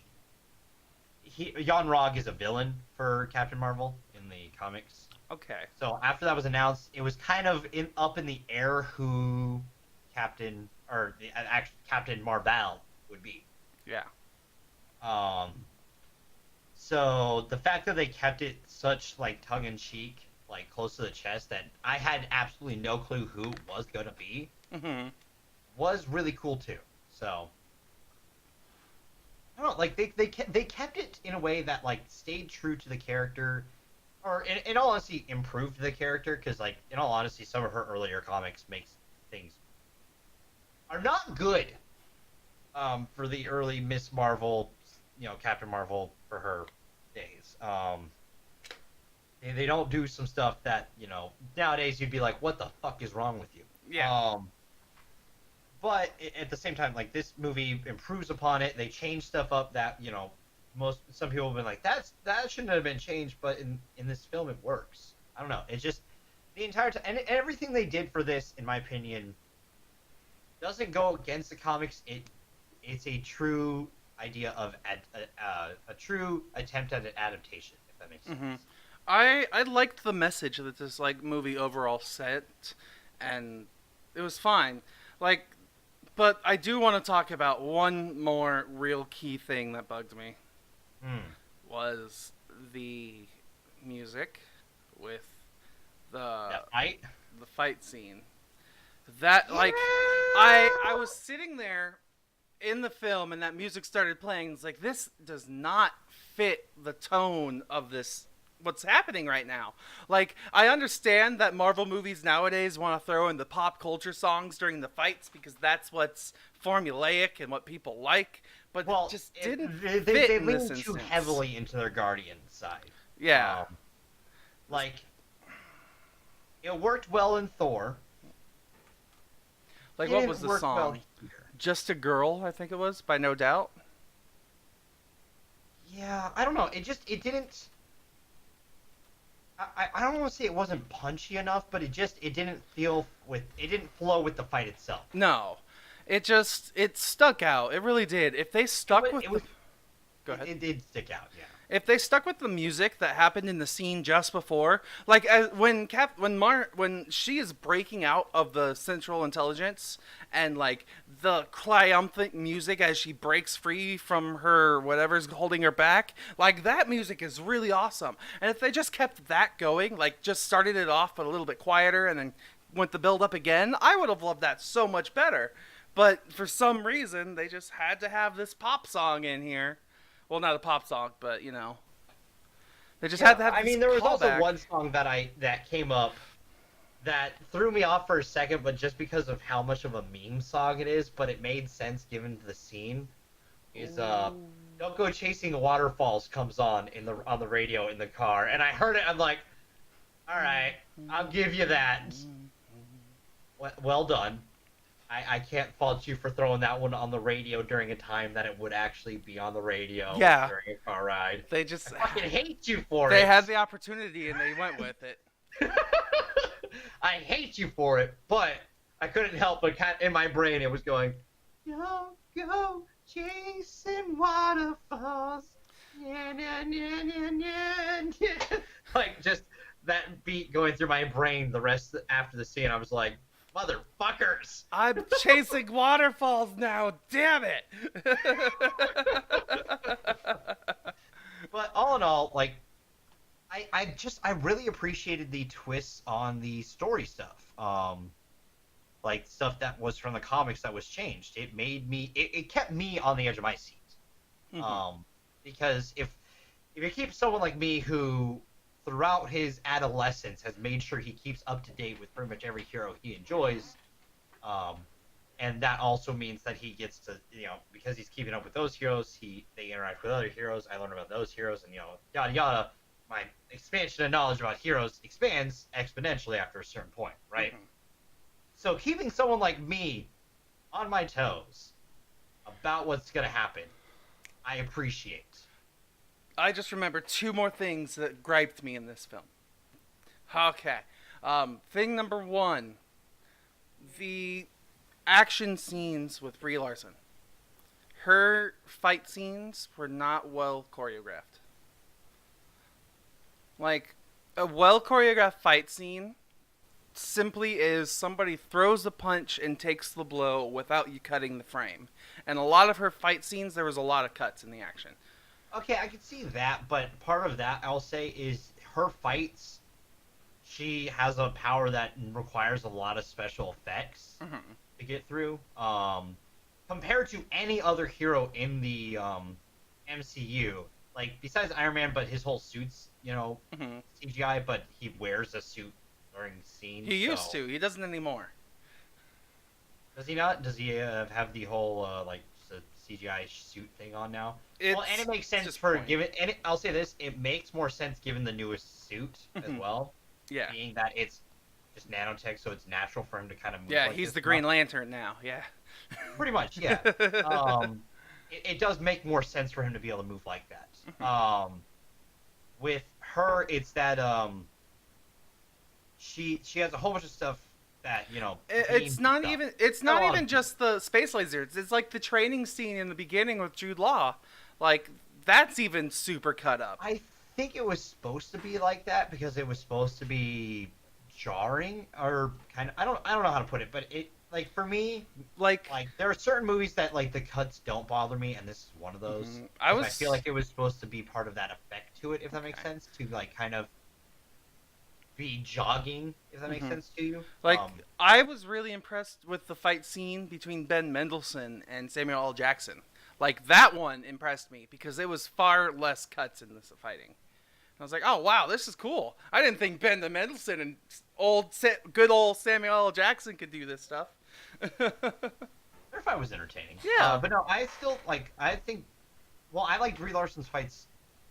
Jan Rog is a villain for Captain Marvel in the comics. Okay. So after that was announced, it was kind of up in the air who Captain Captain Marvel would be. Yeah. So the fact that they kept it such like tongue in cheek, like close to the chest, that I had absolutely no clue who it was gonna be, Mm-hmm. was really cool too. So I don't know, like they kept it in a way that like stayed true to the character, or in all honesty improved the character, because like in all honesty some of her earlier comics makes things are not good. For the early Miss Marvel, Captain Marvel for her days. They don't do some stuff that nowadays you'd be like, what the fuck is wrong with you? Yeah. But at the same time, like, this movie improves upon it. They change stuff up that some people have been like, that shouldn't have been changed, but in this film it works. I don't know. It's just the entire time, and everything they did for this, in my opinion, doesn't go against the comics. It's a true idea of a true attempt at an adaptation, if that makes sense. Mm-hmm. I liked the message that this like movie overall set, and it was fine. Like, but I do want to talk about one more real key thing that bugged me was the music with That fight? the fight scene. That like I was sitting there in the film and that music started playing. It's like, this does not fit the tone of this what's happening right now. Like, I understand that Marvel movies nowadays want to throw in the pop culture songs during the fights because that's what's formulaic and what people like, but it just didn't fit they in this lean instance. too heavily into their Guardian side. Yeah. Like, it worked well in Thor. Like, It what didn't was the work song? well here. Just a Girl, I think it was, by No Doubt. Yeah, I don't know. It didn't. I don't want to say it wasn't punchy enough, but it didn't flow with the fight itself. No. It stuck out. It really did. If they stuck with Go ahead. It did stick out, yeah. If they stuck with the music that happened in the scene just before, like when she is breaking out of the Central Intelligence, and like the triumphant music as she breaks free from her whatever's holding her back, like that music is really awesome. And if they just kept that going, like just started it off but a little bit quieter and then went the build up again, I would have loved that so much better. But for some reason, they just had to have this pop song in here. Well, not a pop song, but they just had to have. I this mean, there was also callback. one song that came up that threw me off for a second, but just because of how much of a meme song it is, but it made sense given the scene. Is "Don't Go Chasing Waterfalls" comes on the radio in the car, and I heard it. I'm like, all right, I'll give you that. Well done. I can't fault you for throwing that one on the radio during a time that it would actually be on the radio during a car ride. They just I fucking hate you for it. They had the opportunity and they went with it. I hate you for it, but I couldn't help but in my brain it was going, "Don't go chasing waterfalls." Like, just that beat going through my brain the rest after the scene. I was like, motherfuckers. I'm chasing waterfalls now, damn it. But all in all, like, I really appreciated the twists on the story stuff. Like stuff that was from the comics that was changed. It kept me on the edge of my seat. Mm-hmm. Because if you keep someone like me who throughout his adolescence has made sure he keeps up to date with pretty much every hero he enjoys. And that also means that he gets to, because he's keeping up with those heroes, they interact with other heroes. I learn about those heroes, and yada yada. My expansion of knowledge about heroes expands exponentially after a certain point, right? Mm-hmm. So keeping someone like me on my toes about what's gonna happen, I appreciate. I just remember 2 more things that griped me in this film. Okay. Thing number 1. The action scenes with Brie Larson. Her fight scenes were not well choreographed. Like, a well choreographed fight scene simply is somebody throws a punch and takes the blow without you cutting the frame. And a lot of her fight scenes, there was a lot of cuts in the action. Okay, I can see that, but part of that, I'll say, is her fights, she has a power that requires a lot of special effects to get through. Compared to any other hero in the MCU, like, besides Iron Man, but his whole suit's, CGI, but he wears a suit during scenes. He used to. He doesn't anymore. Does he not? Does he have the whole, CGI suit thing on now? And it makes sense for I'll say this, it makes more sense given the newest suit as well. Yeah. Being that it's just nanotech, so it's natural for him to kind of move. Yeah, he's the Green Lantern now. Yeah. Pretty much, yeah. It does make more sense for him to be able to move like that. With her, it's that she has a whole bunch of stuff that it's not even just the space lasers. It's like the training scene in the beginning with Jude Law, like that's even super cut up. I think it was supposed to be like that because it was supposed to be jarring or kind of I don't know how to put it, but it like for me like there are certain movies that like the cuts don't bother me, and this is one of those. I feel like it was supposed to be part of that effect to it, if that makes sense, to like kind of be jogging, if that makes sense to you. Like, I was really impressed with the fight scene between Ben Mendelsohn and Samuel L. Jackson. Like, that one impressed me because it was far less cuts in this fighting. And I was like, oh, wow, this is cool. I didn't think Ben Mendelsohn and good old Samuel L. Jackson could do this stuff. Their fight was entertaining. Yeah. But no, I still, I liked Brie Larson's fights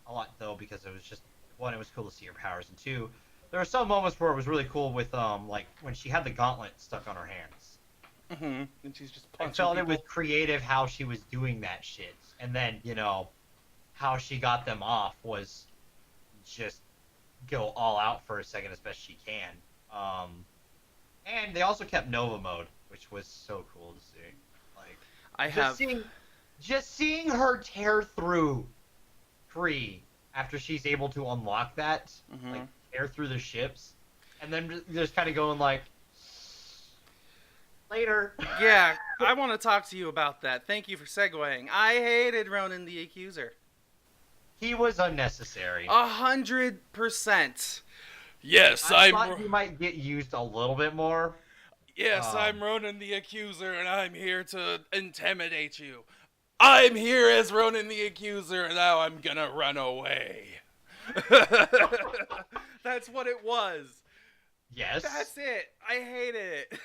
a lot, though, because it was just, one, it was cool to see her powers, and two, there were some moments where it was really cool with, like, when she had the gauntlet stuck on her hands. And she's just punching I felt it was creative how she was doing that shit. And then, how she got them off was just go all out for a second as best she can. And they also kept Nova mode, which was so cool to see. Like, just seeing her tear through Kree after she's able to unlock that, like, tear through the ships, and then just kind of going like, later. Yeah, I want to talk to you about that. Thank you for segueing. I hated Ronan the Accuser. He was unnecessary. 100%. Yes, I thought he might get used a little bit more. Yes, I'm Ronan the Accuser, and I'm here to intimidate you. I'm here as Ronan the Accuser, and now I'm gonna run away. That's what it was. Yes. That's it. I hate it.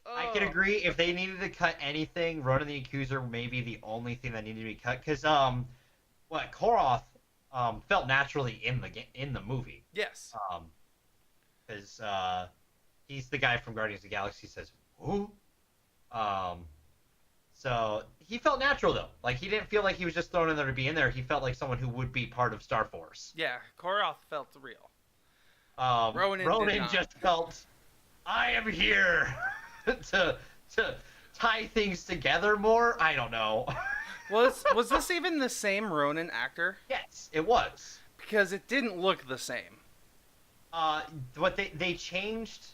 I can agree. If they needed to cut anything, Ronan the Accuser may be the only thing that needed to be cut. Because, Koroth felt naturally in the movie. Yes. Because he's the guy from Guardians of the Galaxy says, "Who?" So he felt natural, though. Like, he didn't feel like he was just thrown in there to be in there. He felt like someone who would be part of Star Force. Yeah, Koroth felt real. Ronan just felt, I am here to tie things together more. I don't know. Was this even the same Ronan actor? Yes, it was. Because it didn't look the same. But they changed.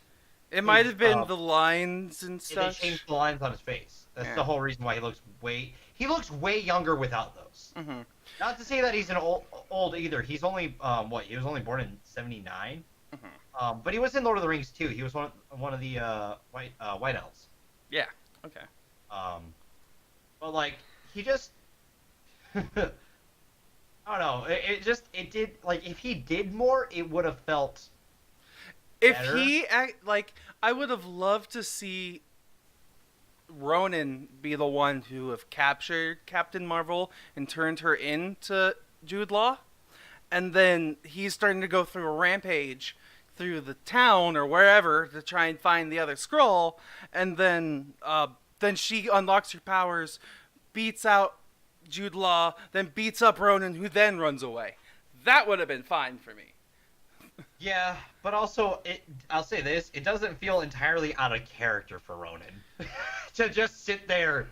It might have been the lines and stuff. They changed the lines on his face. That's the whole reason why he looks way younger without those. Not to say that he's an old either. He's only he was only born in '79. But he was in Lord of the Rings too. He was one of the white elves. Yeah. Okay. But like he just I don't know. It did like if he did more, it would have felt If better. he act like, I would have loved to see Ronan be the one who have captured Captain Marvel and turned her into Jude Law, and then he's starting to go through a rampage through the town or wherever to try and find the other scroll, and then she unlocks her powers, beats out Jude Law, then beats up Ronan, who then runs away. That would have been fine for me. Yeah, but also I'll say this: it doesn't feel entirely out of character for Ronan to just sit there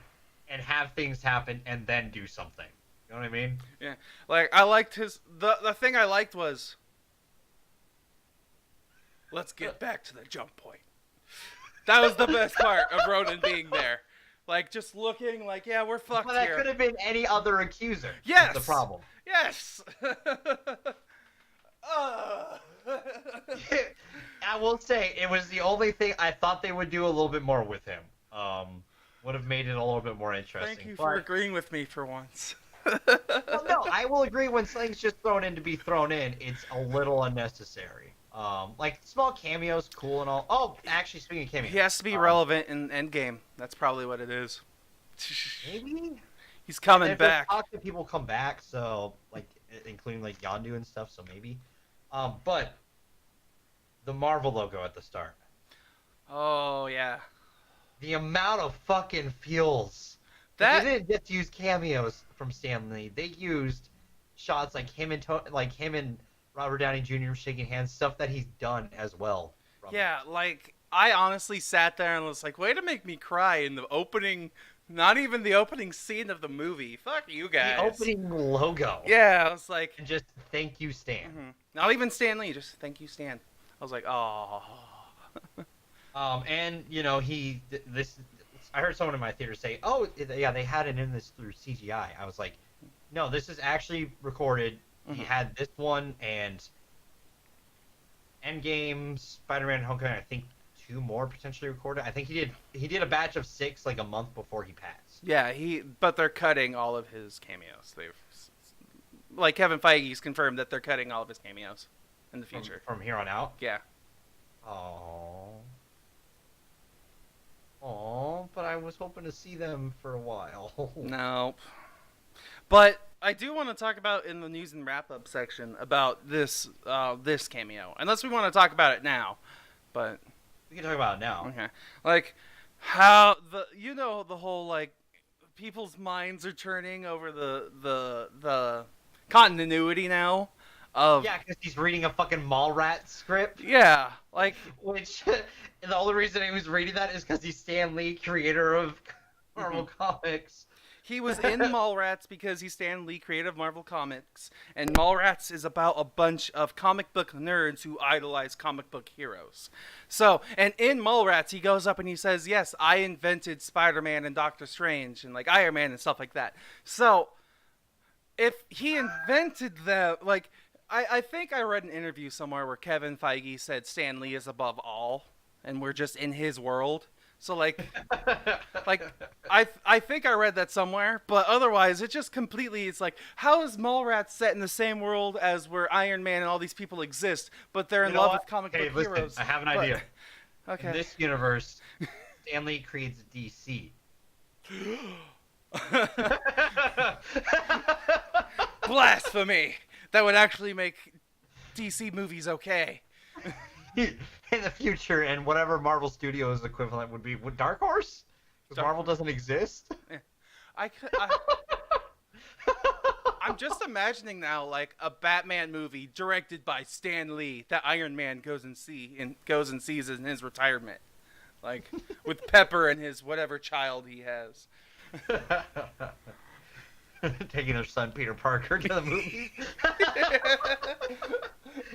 and have things happen and then do something. You know what I mean? Yeah, like I liked the thing I liked was, let's get back to the jump point. That was the best part of Ronan being there. Like, just looking like, yeah, we're fucked But that here. could have been any other accuser. Yes! Is the problem. Yes! I will say, it was the only thing I thought they would do a little bit more with him. Would have made it a little bit more interesting. Thank you for agreeing with me for once. Well, no, I will agree when something's just thrown in to be thrown in, it's a little unnecessary. Like, small cameos, cool and all. Oh, actually, speaking of cameos. He has to be relevant in Endgame. That's probably what it is. Maybe? He's coming And back. Talk to people come back, so, like, including, like, Yondu and stuff, so maybe. But the Marvel logo at the start. Oh, yeah. The amount of fucking fuels. That... They didn't just use cameos from Stan Lee. They used shots like him and Robert Downey Jr. shaking hands, stuff that he's done as well. Yeah, like, I honestly sat there and was like, way to make me cry in the opening, not even the opening scene of the movie. Fuck you guys. The opening logo. Yeah, I was like... And just, thank you, Stan. Mm-hmm. Not even Stan Lee, just thank you, Stan. I was like, oh. And, you know, I heard someone in my theater say, oh, yeah, they had it in this through CGI. I was like, no, this is actually recorded. Mm-hmm. He had this one and Endgame, Spider-Man, Homecoming, I think 2 more potentially recorded. I think he did a batch of 6 like a month before he passed. Yeah, but they're cutting all of his cameos. Like Kevin Feige's confirmed that they're cutting all of his cameos in the future. From here on out? Yeah. Oh, but I was hoping to see them for a while. Nope. But I do want to talk about in the news and wrap-up section about this cameo. Unless we want to talk about it now. But We can talk about it now. okay. Like how the whole like people's minds are turning over the continuity now of Yeah, because he's reading a fucking Mallrat script. yeah, like Which, the only reason he was reading that is because he's Stan Lee, creator of Marvel Comics. he was in Mallrats because he's Stan Lee, creator of Marvel Comics, and Mallrats is about a bunch of comic book nerds who idolize comic book heroes. So, and in Mallrats, he goes up and he says, yes, I invented Spider-Man and Doctor Strange and like Iron Man and stuff like that. So, if he invented them, like, I think I read an interview somewhere where Kevin Feige said Stan Lee is above all, and we're just in his world. So like I think I read that somewhere, but otherwise it just completely, it's like, how is Mallrats set in the same world as where Iron Man and all these people exist, but they're in love with comic book listen, heroes? I have an idea. Okay. In this universe, Stan Lee creates DC. Blasphemy! That would actually make DC movies okay. In the future, and whatever Marvel Studios equivalent would be, would Dark Horse? Because Marvel doesn't exist. I'm just imagining now, like a Batman movie directed by Stan Lee that Iron Man goes and sees in his retirement, like with Pepper and his whatever child he has. Taking their son Peter Parker to the movies.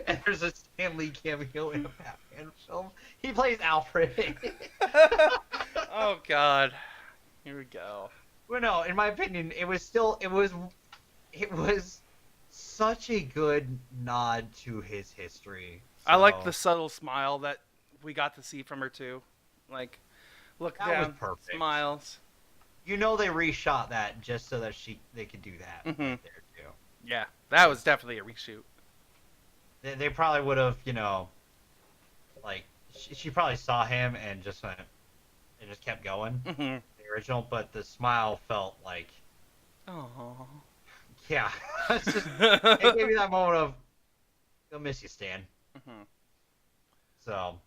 And there's a Stan Lee cameo in a Batman film. He plays Alfred. Oh God, here we go. Well, no, in my opinion, it was such a good nod to his history. So, I like the subtle smile that we got to see from her too. Like, look That down, was perfect. smiles. You know they reshot that just so that they could do that Mhm. right there too. Yeah, that was definitely a reshoot. They probably would have, like she probably saw him and just went and just kept going Mm-hmm. the original, but the smile felt like, Oh. yeah, it's just it gave me that moment of, "They'll miss you, Stan." Mm-hmm. So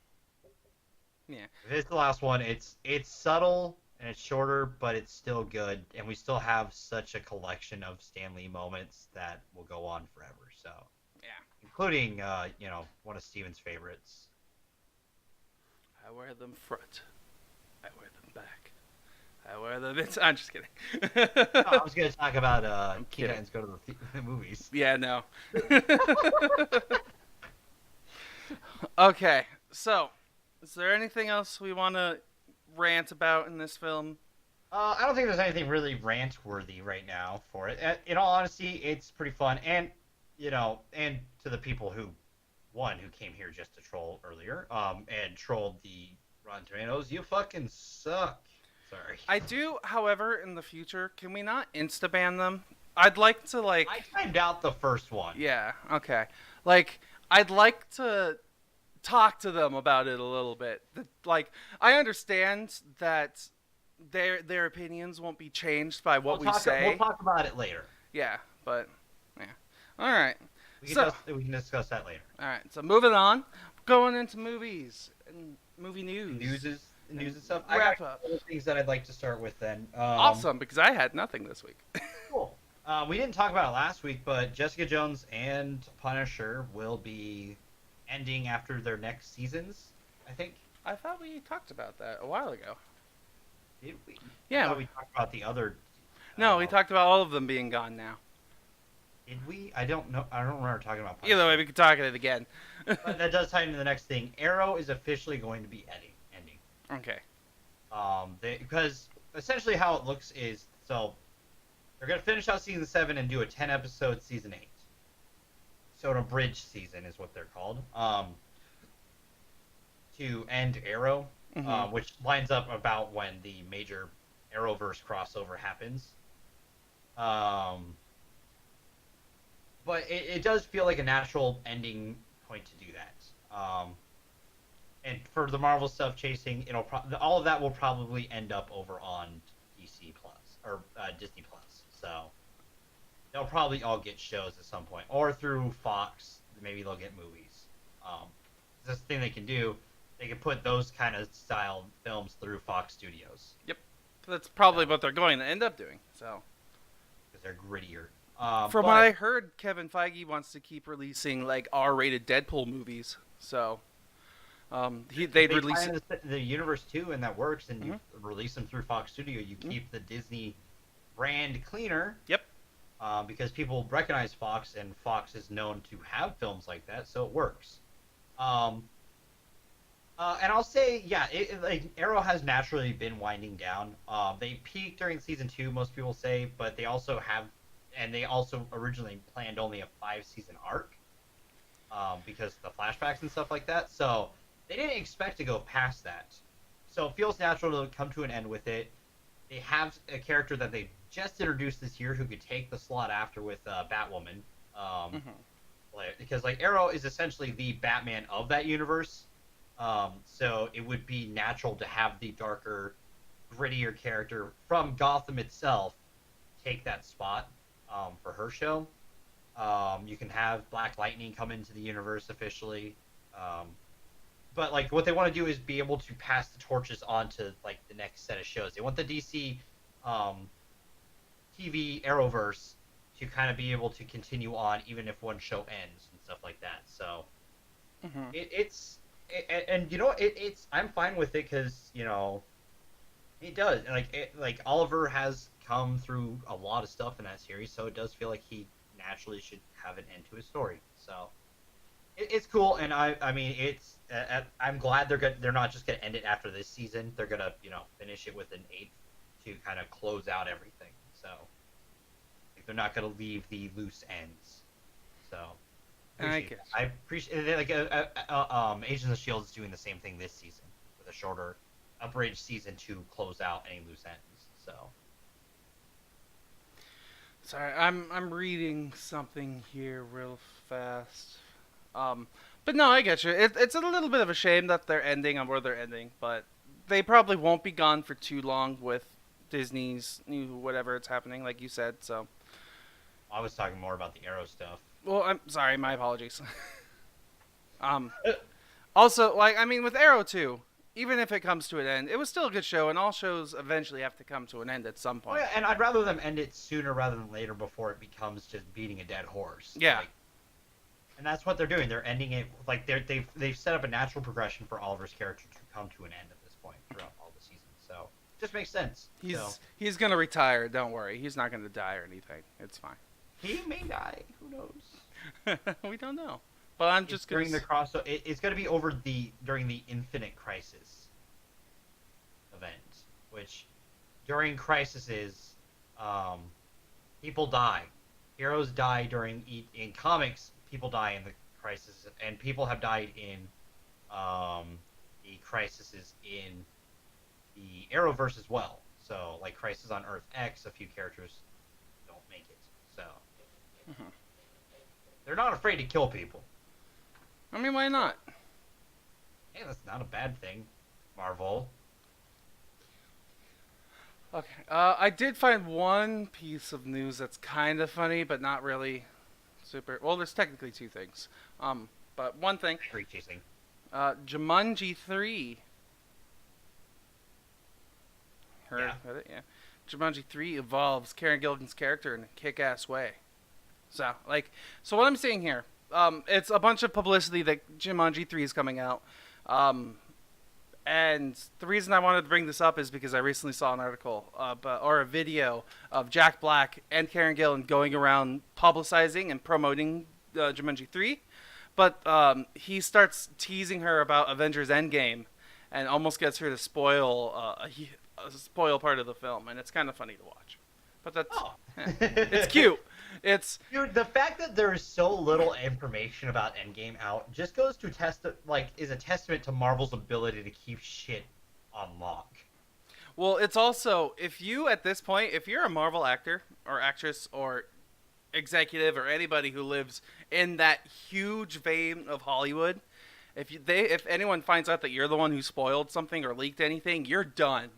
Yeah. if it's the last one, it's subtle and it's shorter, but it's still good, and we still have such a collection of Stan Lee moments that will go on forever. So Yeah. including one of Steven's favorites. I wear them front. I wear them back. I wear them. I'm just kidding. No, I was gonna talk about I'm Teen kidding. Titans Go to the movies. Yeah, no. Okay, so is there anything else we want to rant about in this film? I don't think there's anything really rant worthy right now for it. In all honesty, it's pretty fun, and and to the people who came here just to troll earlier, and trolled the Rotten Tomatoes, you fucking suck. Sorry. I do, however, in the future, can we not insta-ban them? I'd like to, like... I timed out the first one. Yeah, okay. Like, I'd like to talk to them about it a little bit. Like, I understand that their opinions won't be changed by what we say. We'll talk about it later. Yeah, but, yeah. All right. We can discuss that later. All right, so moving on. Going into movies and movie news. News and stuff. Wrap I got up. other things that I'd like to start with then. Awesome, because I had nothing this week. Cool. We didn't talk about it last week, but Jessica Jones and Punisher will be ending after their next seasons, I think. I thought we talked about that a while ago. Did we? Yeah. I thought we talked about the other. No, we talked about all of them being gone now. Did we? I don't know. I don't remember talking about Either way, we could talk about it again. But that does tie into the next thing. Arrow is officially going to be ending. Okay. Because essentially how it looks is, so they're going to finish out season 7 and do a 10-episode season 8. So an abridged season is what they're called. To end Arrow, which lines up about when the major Arrowverse crossover happens. But it does feel like a natural ending point to do that. And for the Marvel stuff chasing, all of that will probably end up over on DC Plus or Disney Plus. So they'll probably all get shows at some point, or through Fox. Maybe they'll get movies. That's the thing they can do. They can put those kind of style films through Fox Studios. Yep. That's probably what they're going to end up doing. So. Because they're grittier. From what I heard, Kevin Feige wants to keep releasing like R-rated Deadpool movies. So. They'd release the universe too, and that works. And you release them through Fox Studio. You keep the Disney brand cleaner. Yep. Because people recognize Fox, and Fox is known to have films like that, so it works. And I'll say, yeah, like Arrow has naturally been winding down. They peaked during season 2, most people say, but they also originally planned only a 5-season arc, because of the flashbacks and stuff like that. So they didn't expect to go past that. So it feels natural to come to an end with it. They have a character that they just introduced this year who could take the slot after with Batwoman. Because like Arrow is essentially the Batman of that universe. So it would be natural to have the darker, grittier character from Gotham itself take that spot for her show. You can have Black Lightning come into the universe officially. But like what they want to do is be able to pass the torches on to like the next set of shows. They want the DC TV Arrowverse to kind of be able to continue on even if one show ends and stuff like that. So it's I'm fine with it because it does like Oliver has come through a lot of stuff in that series, so it does feel like he naturally should have an end to his story. So it's cool, and I mean it's I'm glad they're not just gonna end it after this season. They're gonna finish it with an 8th to kind of close out everything. So they're not gonna leave the loose ends. So I appreciate it. Like Agents of S.H.I.E.L.D. is doing the same thing this season with a shorter, abridged season to close out any loose ends. Sorry, I'm reading something here real fast. Um, but no, I get you. It's a little bit of a shame that they're ending on where they're ending, but they probably won't be gone for too long with Disney's new whatever it's happening, like you said. So, I was talking more about the Arrow stuff. well, I'm sorry, my apologies. um, Also, like I mean, with Arrow too, even if it comes to an end, it was still a good show, and all shows eventually have to come to an end at some Oh point. yeah, and I'd rather them end it sooner rather than later before it becomes just beating a dead horse. Yeah. Like, and that's what they're doing. They're ending it like they've set up a natural progression for Oliver's character to come to an end at this point throughout all the seasons. So it just makes sense. He's gonna retire. Don't worry, he's not gonna die or anything. It's fine. He may die. Who knows? We don't know. But I'm just during the crossover. It's going to be over during the Infinite Crisis event, which during crises, people die. Heroes die in comics. People die in the crisis, and people have died in the crises in the Arrowverse as well. So, like Crisis on Earth X, a few characters don't make it. So, they're not afraid to kill people. I mean, why not? Hey, that's not a bad thing, Marvel. Okay. I did find one piece of news that's kind of funny, but not really super. Well, there's technically two things. But one thing. Tree chasing. Jumanji 3. Heard it? Yeah. Jumanji 3 evolves Karen Gillan's character in a kick-ass way. So what I'm saying here, it's a bunch of publicity that Jumanji 3 is coming out. And the reason I wanted to bring this up is because I recently saw an article or a video of Jack Black and Karen Gillan going around publicizing and promoting Jumanji 3. But he starts teasing her about Avengers Endgame and almost gets her to spoil part of the film. And it's kind of funny to watch. But that's it's cute. Dude, the fact that there is so little information about Endgame out just goes to is a testament to Marvel's ability to keep shit on lock. Well, it's also if you're a Marvel actor or actress or executive or anybody who lives in that huge vein of Hollywood, if anyone finds out that you're the one who spoiled something or leaked anything, you're done.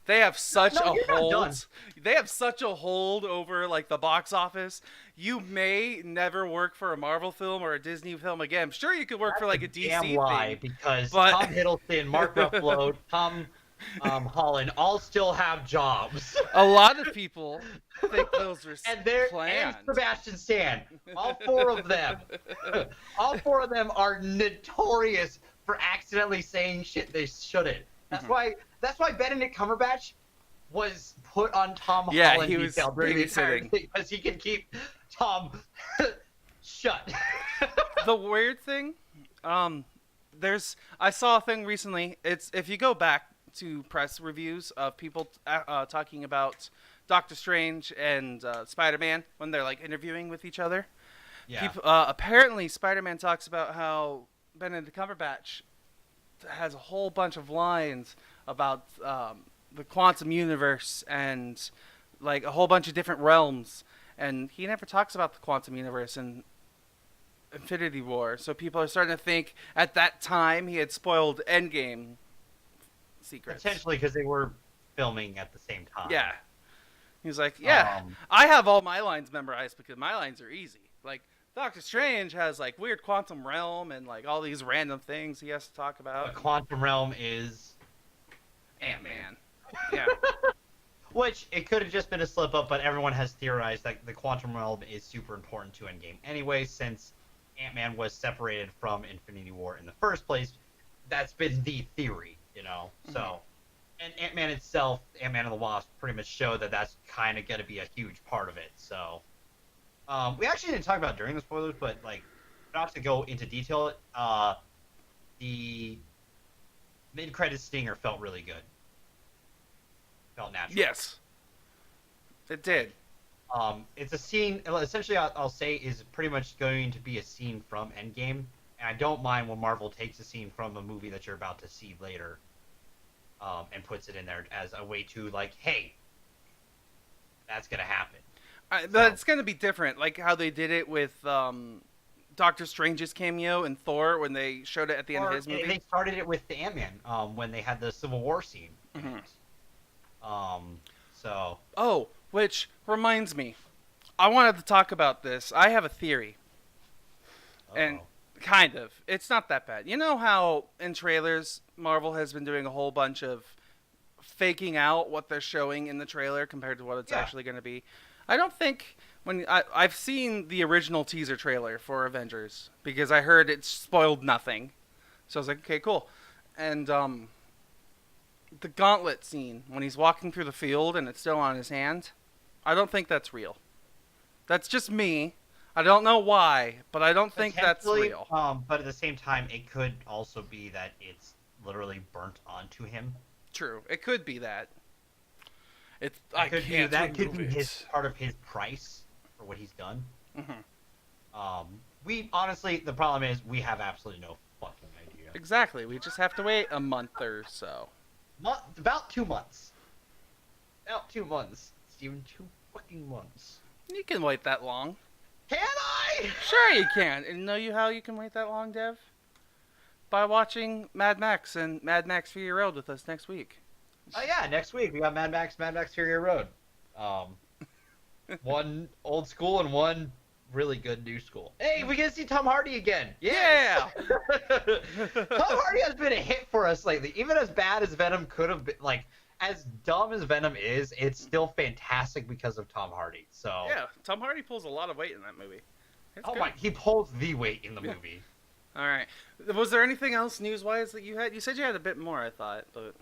They have such a hold. They have such a hold over like the box office. You may never work for a Marvel film or a Disney film again. Sure, you could work for like a DC damn lie, thing, because Tom Hiddleston, Mark Ruffalo, Tom Holland all still have jobs. A lot of people think those are planned. And Sebastian Stan, all four of them are notorious for accidentally saying shit they shouldn't. That's why Benedict Cumberbatch was put on Tom Holland detail during the entire thing, because he can keep Tom shut. The weird thing, I saw a thing recently. It's if you go back to press reviews of people talking about Doctor Strange and Spider-Man when they're like interviewing with each other. Yeah. Apparently, Spider-Man talks about how Benedict Cumberbatch has a whole bunch of lines about the quantum universe and like a whole bunch of different realms, and he never talks about the quantum universe in Infinity War. So people are starting to think at that time he had spoiled Endgame secrets. Potentially because they were filming at the same time. Yeah. He's like, I have all my lines memorized because my lines are easy. Like Doctor Strange has like weird quantum realm and like all these random things he has to talk about. The quantum realm is Ant-Man. Yeah. Which it could have just been a slip up, but everyone has theorized that the quantum realm is super important to Endgame anyway, since Ant-Man was separated from Infinity War in the first place. That's been the theory, you know. So, and Ant-Man itself, Ant-Man and the Wasp, pretty much showed that that's kind of going to be a huge part of it. So, we actually didn't talk about it during the spoilers, but like, not to go into detail, the mid-credit stinger felt really good. Felt natural. Yes, it did. It's a scene. Essentially, I'll say is pretty much going to be a scene from Endgame, and I don't mind when Marvel takes a scene from a movie that you're about to see later, and puts it in there as a way to like, hey, that's gonna happen. But it's gonna be different, like how they did it with Doctor Strange's cameo in Thor when they showed it at the end of his movie. They started it with the Ant-Man when they had the Civil War scene. Mhm. So. Oh, which reminds me, I wanted to talk about this. I have a theory. And kind of. It's not that bad. You know how in trailers, Marvel has been doing a whole bunch of faking out what they're showing in the trailer compared to what it's actually going to be? I don't think I've seen the original teaser trailer for Avengers because I heard it spoiled nothing. So I was like, okay, cool. And the gauntlet scene when he's walking through the field and it's still on his hand, I don't think that's real. That's just me. I don't know why, but I don't think that's real. But at the same time, it could also be that it's literally burnt onto him. True, it could be that. That could be his part of his price for what he's done. Mm-hmm. We honestly, the problem is we have absolutely no fucking idea. Exactly, we just have to wait a month or so. About 2 months. About 2 months, Steven. 2 fucking months. You can wait that long. Can I? Sure you can. And know how you can wait that long, Dev? By watching Mad Max and Mad Max Fury Road with us next week. Oh yeah, next week we got Mad Max Fury Road. One old school and one really good new school. Hey, we get to see Tom Hardy again. Yes! Yeah. Tom Hardy has been a hit for us lately. Even as bad as Venom could have been, like as dumb as Venom is, it's still fantastic because of Tom Hardy. So yeah, Tom Hardy pulls a lot of weight in that movie. Oh my, he pulls the weight in the movie. All right. Was there anything else news-wise that you had? You said you had a bit more, I thought, but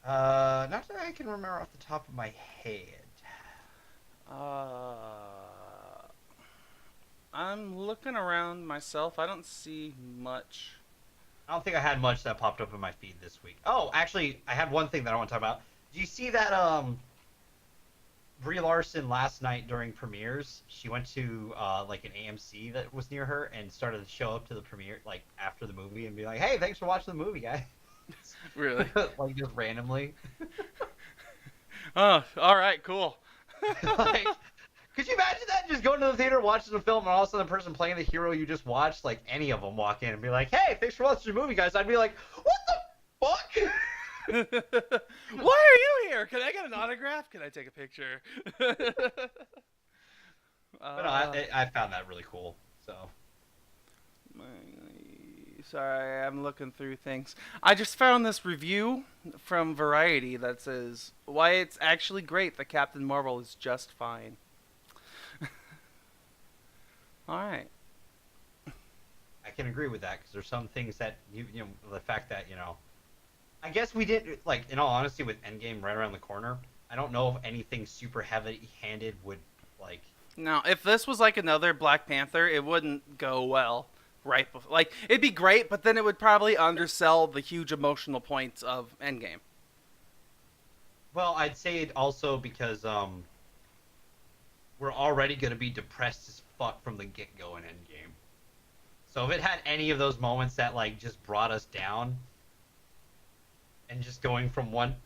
not that I can remember off the top of my head. I'm looking around myself. I don't see much. I don't think I had much that popped up in my feed this week. Oh, actually, I had one thing that I want to talk about. Did you see that Brie Larson last night during premieres? She went to like an AMC that was near her and started to show up to the premiere like after the movie and be like, "Hey, thanks for watching the movie, guys." Really? Like just randomly. Oh, all right, cool. Like, could you imagine that? Just going to the theater, watching the film, and all of a sudden the person playing the hero you just watched, like any of them walk in and be like, "Hey, thanks for watching the movie, guys." I'd be like, "What the fuck?" Why are you here? Can I get an autograph? Can I take a picture? But no, I found that really cool. So. Sorry, I'm looking through things. I just found this review from Variety that says why it's actually great that Captain Marvel is just fine. All right. I can agree with that because there's some things that you know the fact that I guess we didn't like in all honesty with Endgame right around the corner. I don't know if anything super heavy-handed would like. No, if this was like another Black Panther, it wouldn't go well. Right before, like it'd be great, but then it would probably undersell the huge emotional points of Endgame. Well, I'd say it also because we're already gonna be depressed as fuck from the get-go in Endgame. So if it had any of those moments that like just brought us down, and just going from one,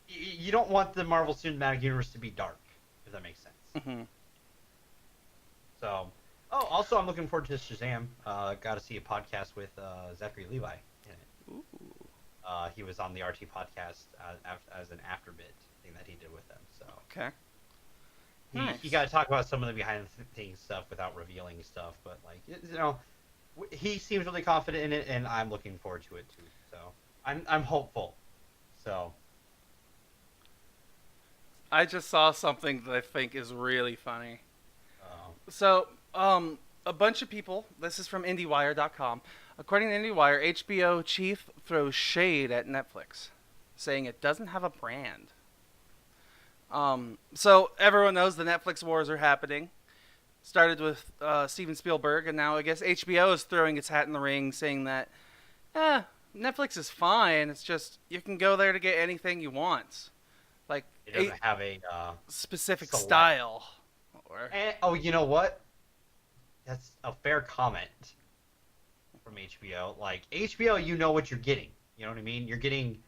you don't want the Marvel Cinematic Universe to be dark, if that makes sense. Mm-hmm. So. Oh, also, I'm looking forward to Shazam. Got to see a podcast with Zachary Levi in it. Ooh. He was on the RT podcast as an afterbit thing that he did with them. So okay. Nice. You got to talk about some of the behind-the-scenes stuff without revealing stuff, but like he seems really confident in it, and I'm looking forward to it too. So I'm hopeful. So I just saw something that I think is really funny. So, a bunch of people, this is from IndieWire.com. According to IndieWire, HBO chief throws shade at Netflix, saying it doesn't have a brand. So, everyone knows the Netflix wars are happening. Started with Steven Spielberg, and now I guess HBO is throwing its hat in the ring, saying that, Netflix is fine, it's just, you can go there to get anything you want. Like, it doesn't have a specific style. Oh, you know what? That's a fair comment from HBO. Like, HBO, you know what you're getting. You know what I mean? You're getting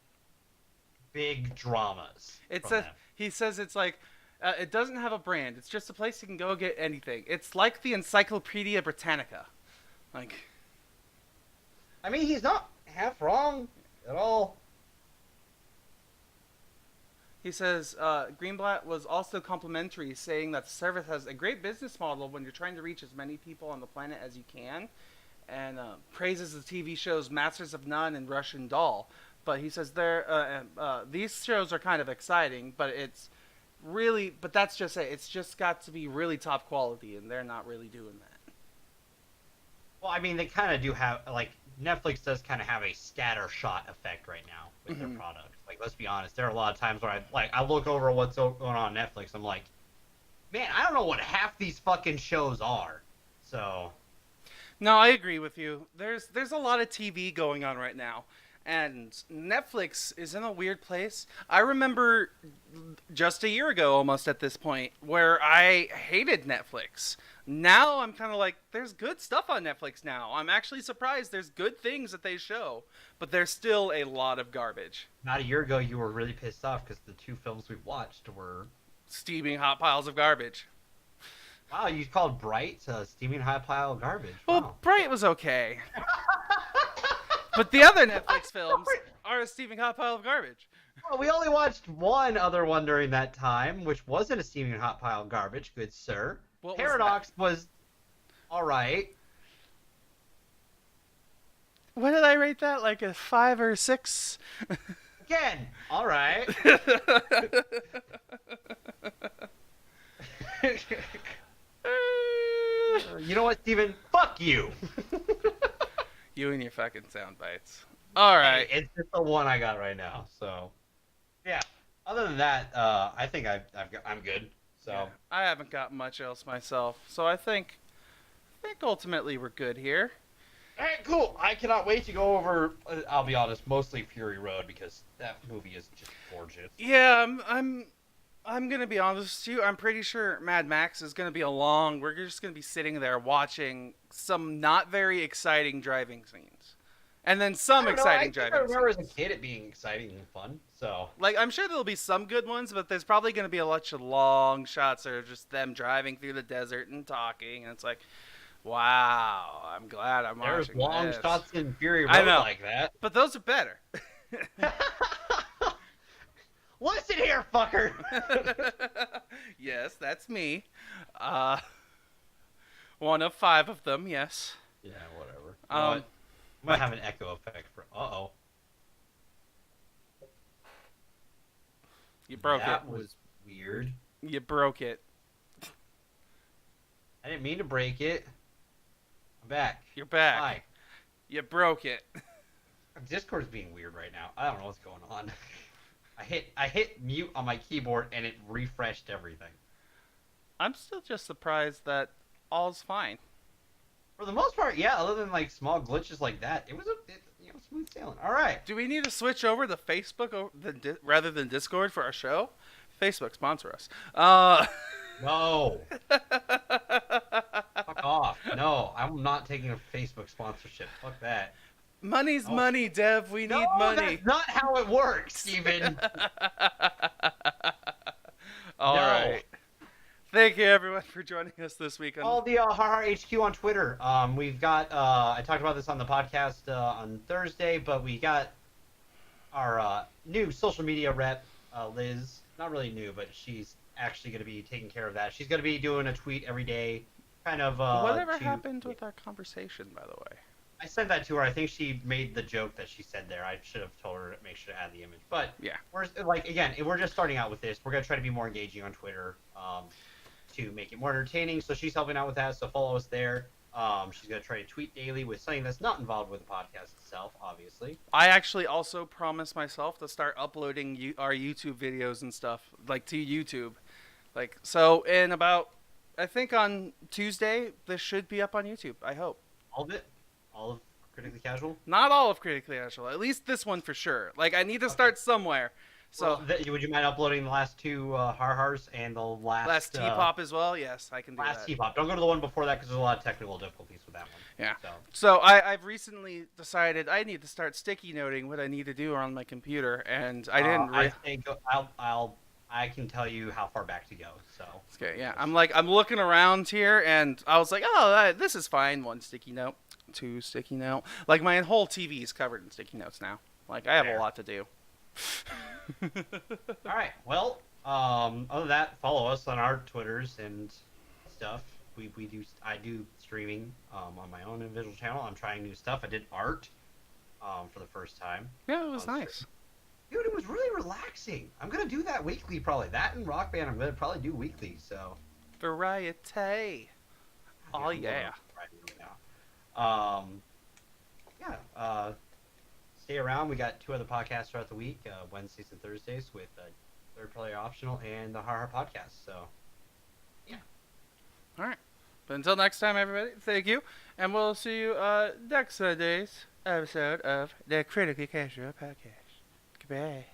big dramas. He says it's like, It doesn't have a brand. It's just a place you can go get anything. It's like the Encyclopedia Britannica. Like, I mean, he's not half wrong at all. he says, Greenblatt was also complimentary, saying that the service has a great business model when you're trying to reach as many people on the planet as you can, and praises the TV shows Masters of None and Russian Doll. But he says these shows are kind of exciting, but that's just it. It's just got to be really top quality, and they're not really doing that. Well, I mean, they kind of do have, like, Netflix does kind of have a scattershot effect right now with their product. Like, let's be honest, there are a lot of times where I look over what's going on Netflix, I'm like, man, I don't know what half these fucking shows are. So, no, I agree with you. There's a lot of TV going on right now, and Netflix is in a weird place. I remember just a year ago, almost at this point, where I hated Netflix. Now I'm kind of like, there's good stuff on Netflix now. I'm actually surprised there's good things that they show, but there's still a lot of garbage. not a year ago, you were really pissed off because the 2 films we watched were... Steaming hot piles of garbage. Wow, you called Bright a steaming hot pile of garbage. Well, Wow. Bright was okay. But the other Netflix films are a steaming hot pile of garbage. Well, we only watched one other one during that time, which wasn't a steaming hot pile of garbage, good sir. What was Paradox was all right. What did I rate that? Like a 5 or 6? Again, all right. You know what, Steven? Fuck you. You and your fucking sound bites. All right. Hey, it's just the one I got right now. So, yeah. Other than that, I think I'm good. So Yeah, I haven't got much else myself, so I think ultimately we're good here. all right, cool. I cannot wait to go over. I'll be honest, mostly Fury Road because that movie is just gorgeous. Yeah, I'm gonna be honest with you. I'm pretty sure Mad Max is gonna be we're just gonna be sitting there watching some not very exciting driving scenes, and then some exciting driving I remember scenes. as a kid it being exciting and fun. So Like, I'm sure there'll be some good ones, but there's probably gonna be a bunch of long shots that are just them driving through the desert and talking, and it's like, wow, I'm glad I'm there's watching long this. shots in Fury I Road know. like that. But those are better. Listen here, fucker. Yes, that's me. One of 5 of them, yes. Yeah, whatever. Um, Might have an echo effect for. You broke that it. was weird. You broke it. I didn't mean to break it. I'm back. You're back. Hi. You broke it. Discord's being weird right now. I don't know what's going on. I hit mute on my keyboard and it refreshed everything. I'm still just surprised that all's fine. For the most part, yeah. Other than like small glitches like that, it was smooth sailing. All right. Do we need to switch over to Facebook rather than Discord for our show? Facebook, sponsor us. No. Fuck off. No, I'm not taking a Facebook sponsorship. Fuck that. Money's money, Dev. We need No, money. that's not how it works, Steven. All No. right. Thank you, everyone, for joining us this week. All the Har HQ on Twitter. We've got. I talked about this on the podcast on Thursday, but we got our new social media rep, Liz. Not really new, but she's actually going to be taking care of that. She's going to be doing a tweet every day, kind of. Whatever happened with our conversation, by the way? I sent that to her. I think she made the joke that she said there. I should have told her to make sure to add the image. But Yeah. we're we're just starting out with this. We're gonna try to be more engaging on Twitter to make it more entertaining. So she's helping out with that. So follow us there. She's gonna try to tweet daily with something that's not involved with the podcast itself, obviously. I actually also promised myself to start uploading our YouTube videos and stuff, like, to YouTube. Like, so in about, I think on Tuesday, this should be up on YouTube. I hope. All of it. All of Critically Casual. Not all of Critically Casual. At least this one for sure. Like, I need to start somewhere. So Would you mind uploading the last 2 Har-Hars and the last T-Pop as well? Yes, I can do last that. T-Pop? Don't go to the one before that because there's a lot of technical difficulties with that one. Yeah. So. So I've recently decided I need to start sticky noting what I need to do on my computer, and I didn't. I say go, I can tell you how far back to go. So. Okay, yeah. I'm looking around here, and I was like, oh, this is fine. 1 sticky note, 2 sticky note. Like, my whole TV is covered in sticky notes now. Like, I have Fair. a lot to do. All right. Well, other than that, follow us on our Twitters and stuff. I do streaming on my own individual channel. I'm trying new stuff. I did art for the first time. Yeah, it was on nice. stream. Dude, it was really relaxing. I'm gonna do that weekly probably. That and Rock Band I'm gonna probably do weekly. So. Variety. Oh, yeah. Yeah. Stay around. We got 2 other podcasts throughout the week, Wednesdays and Thursdays, with Third Player Optional and the Har podcast. So, yeah. All right. But until next time, everybody, thank you. And we'll see you next Sunday's episode of the Critically Casual Podcast. Goodbye.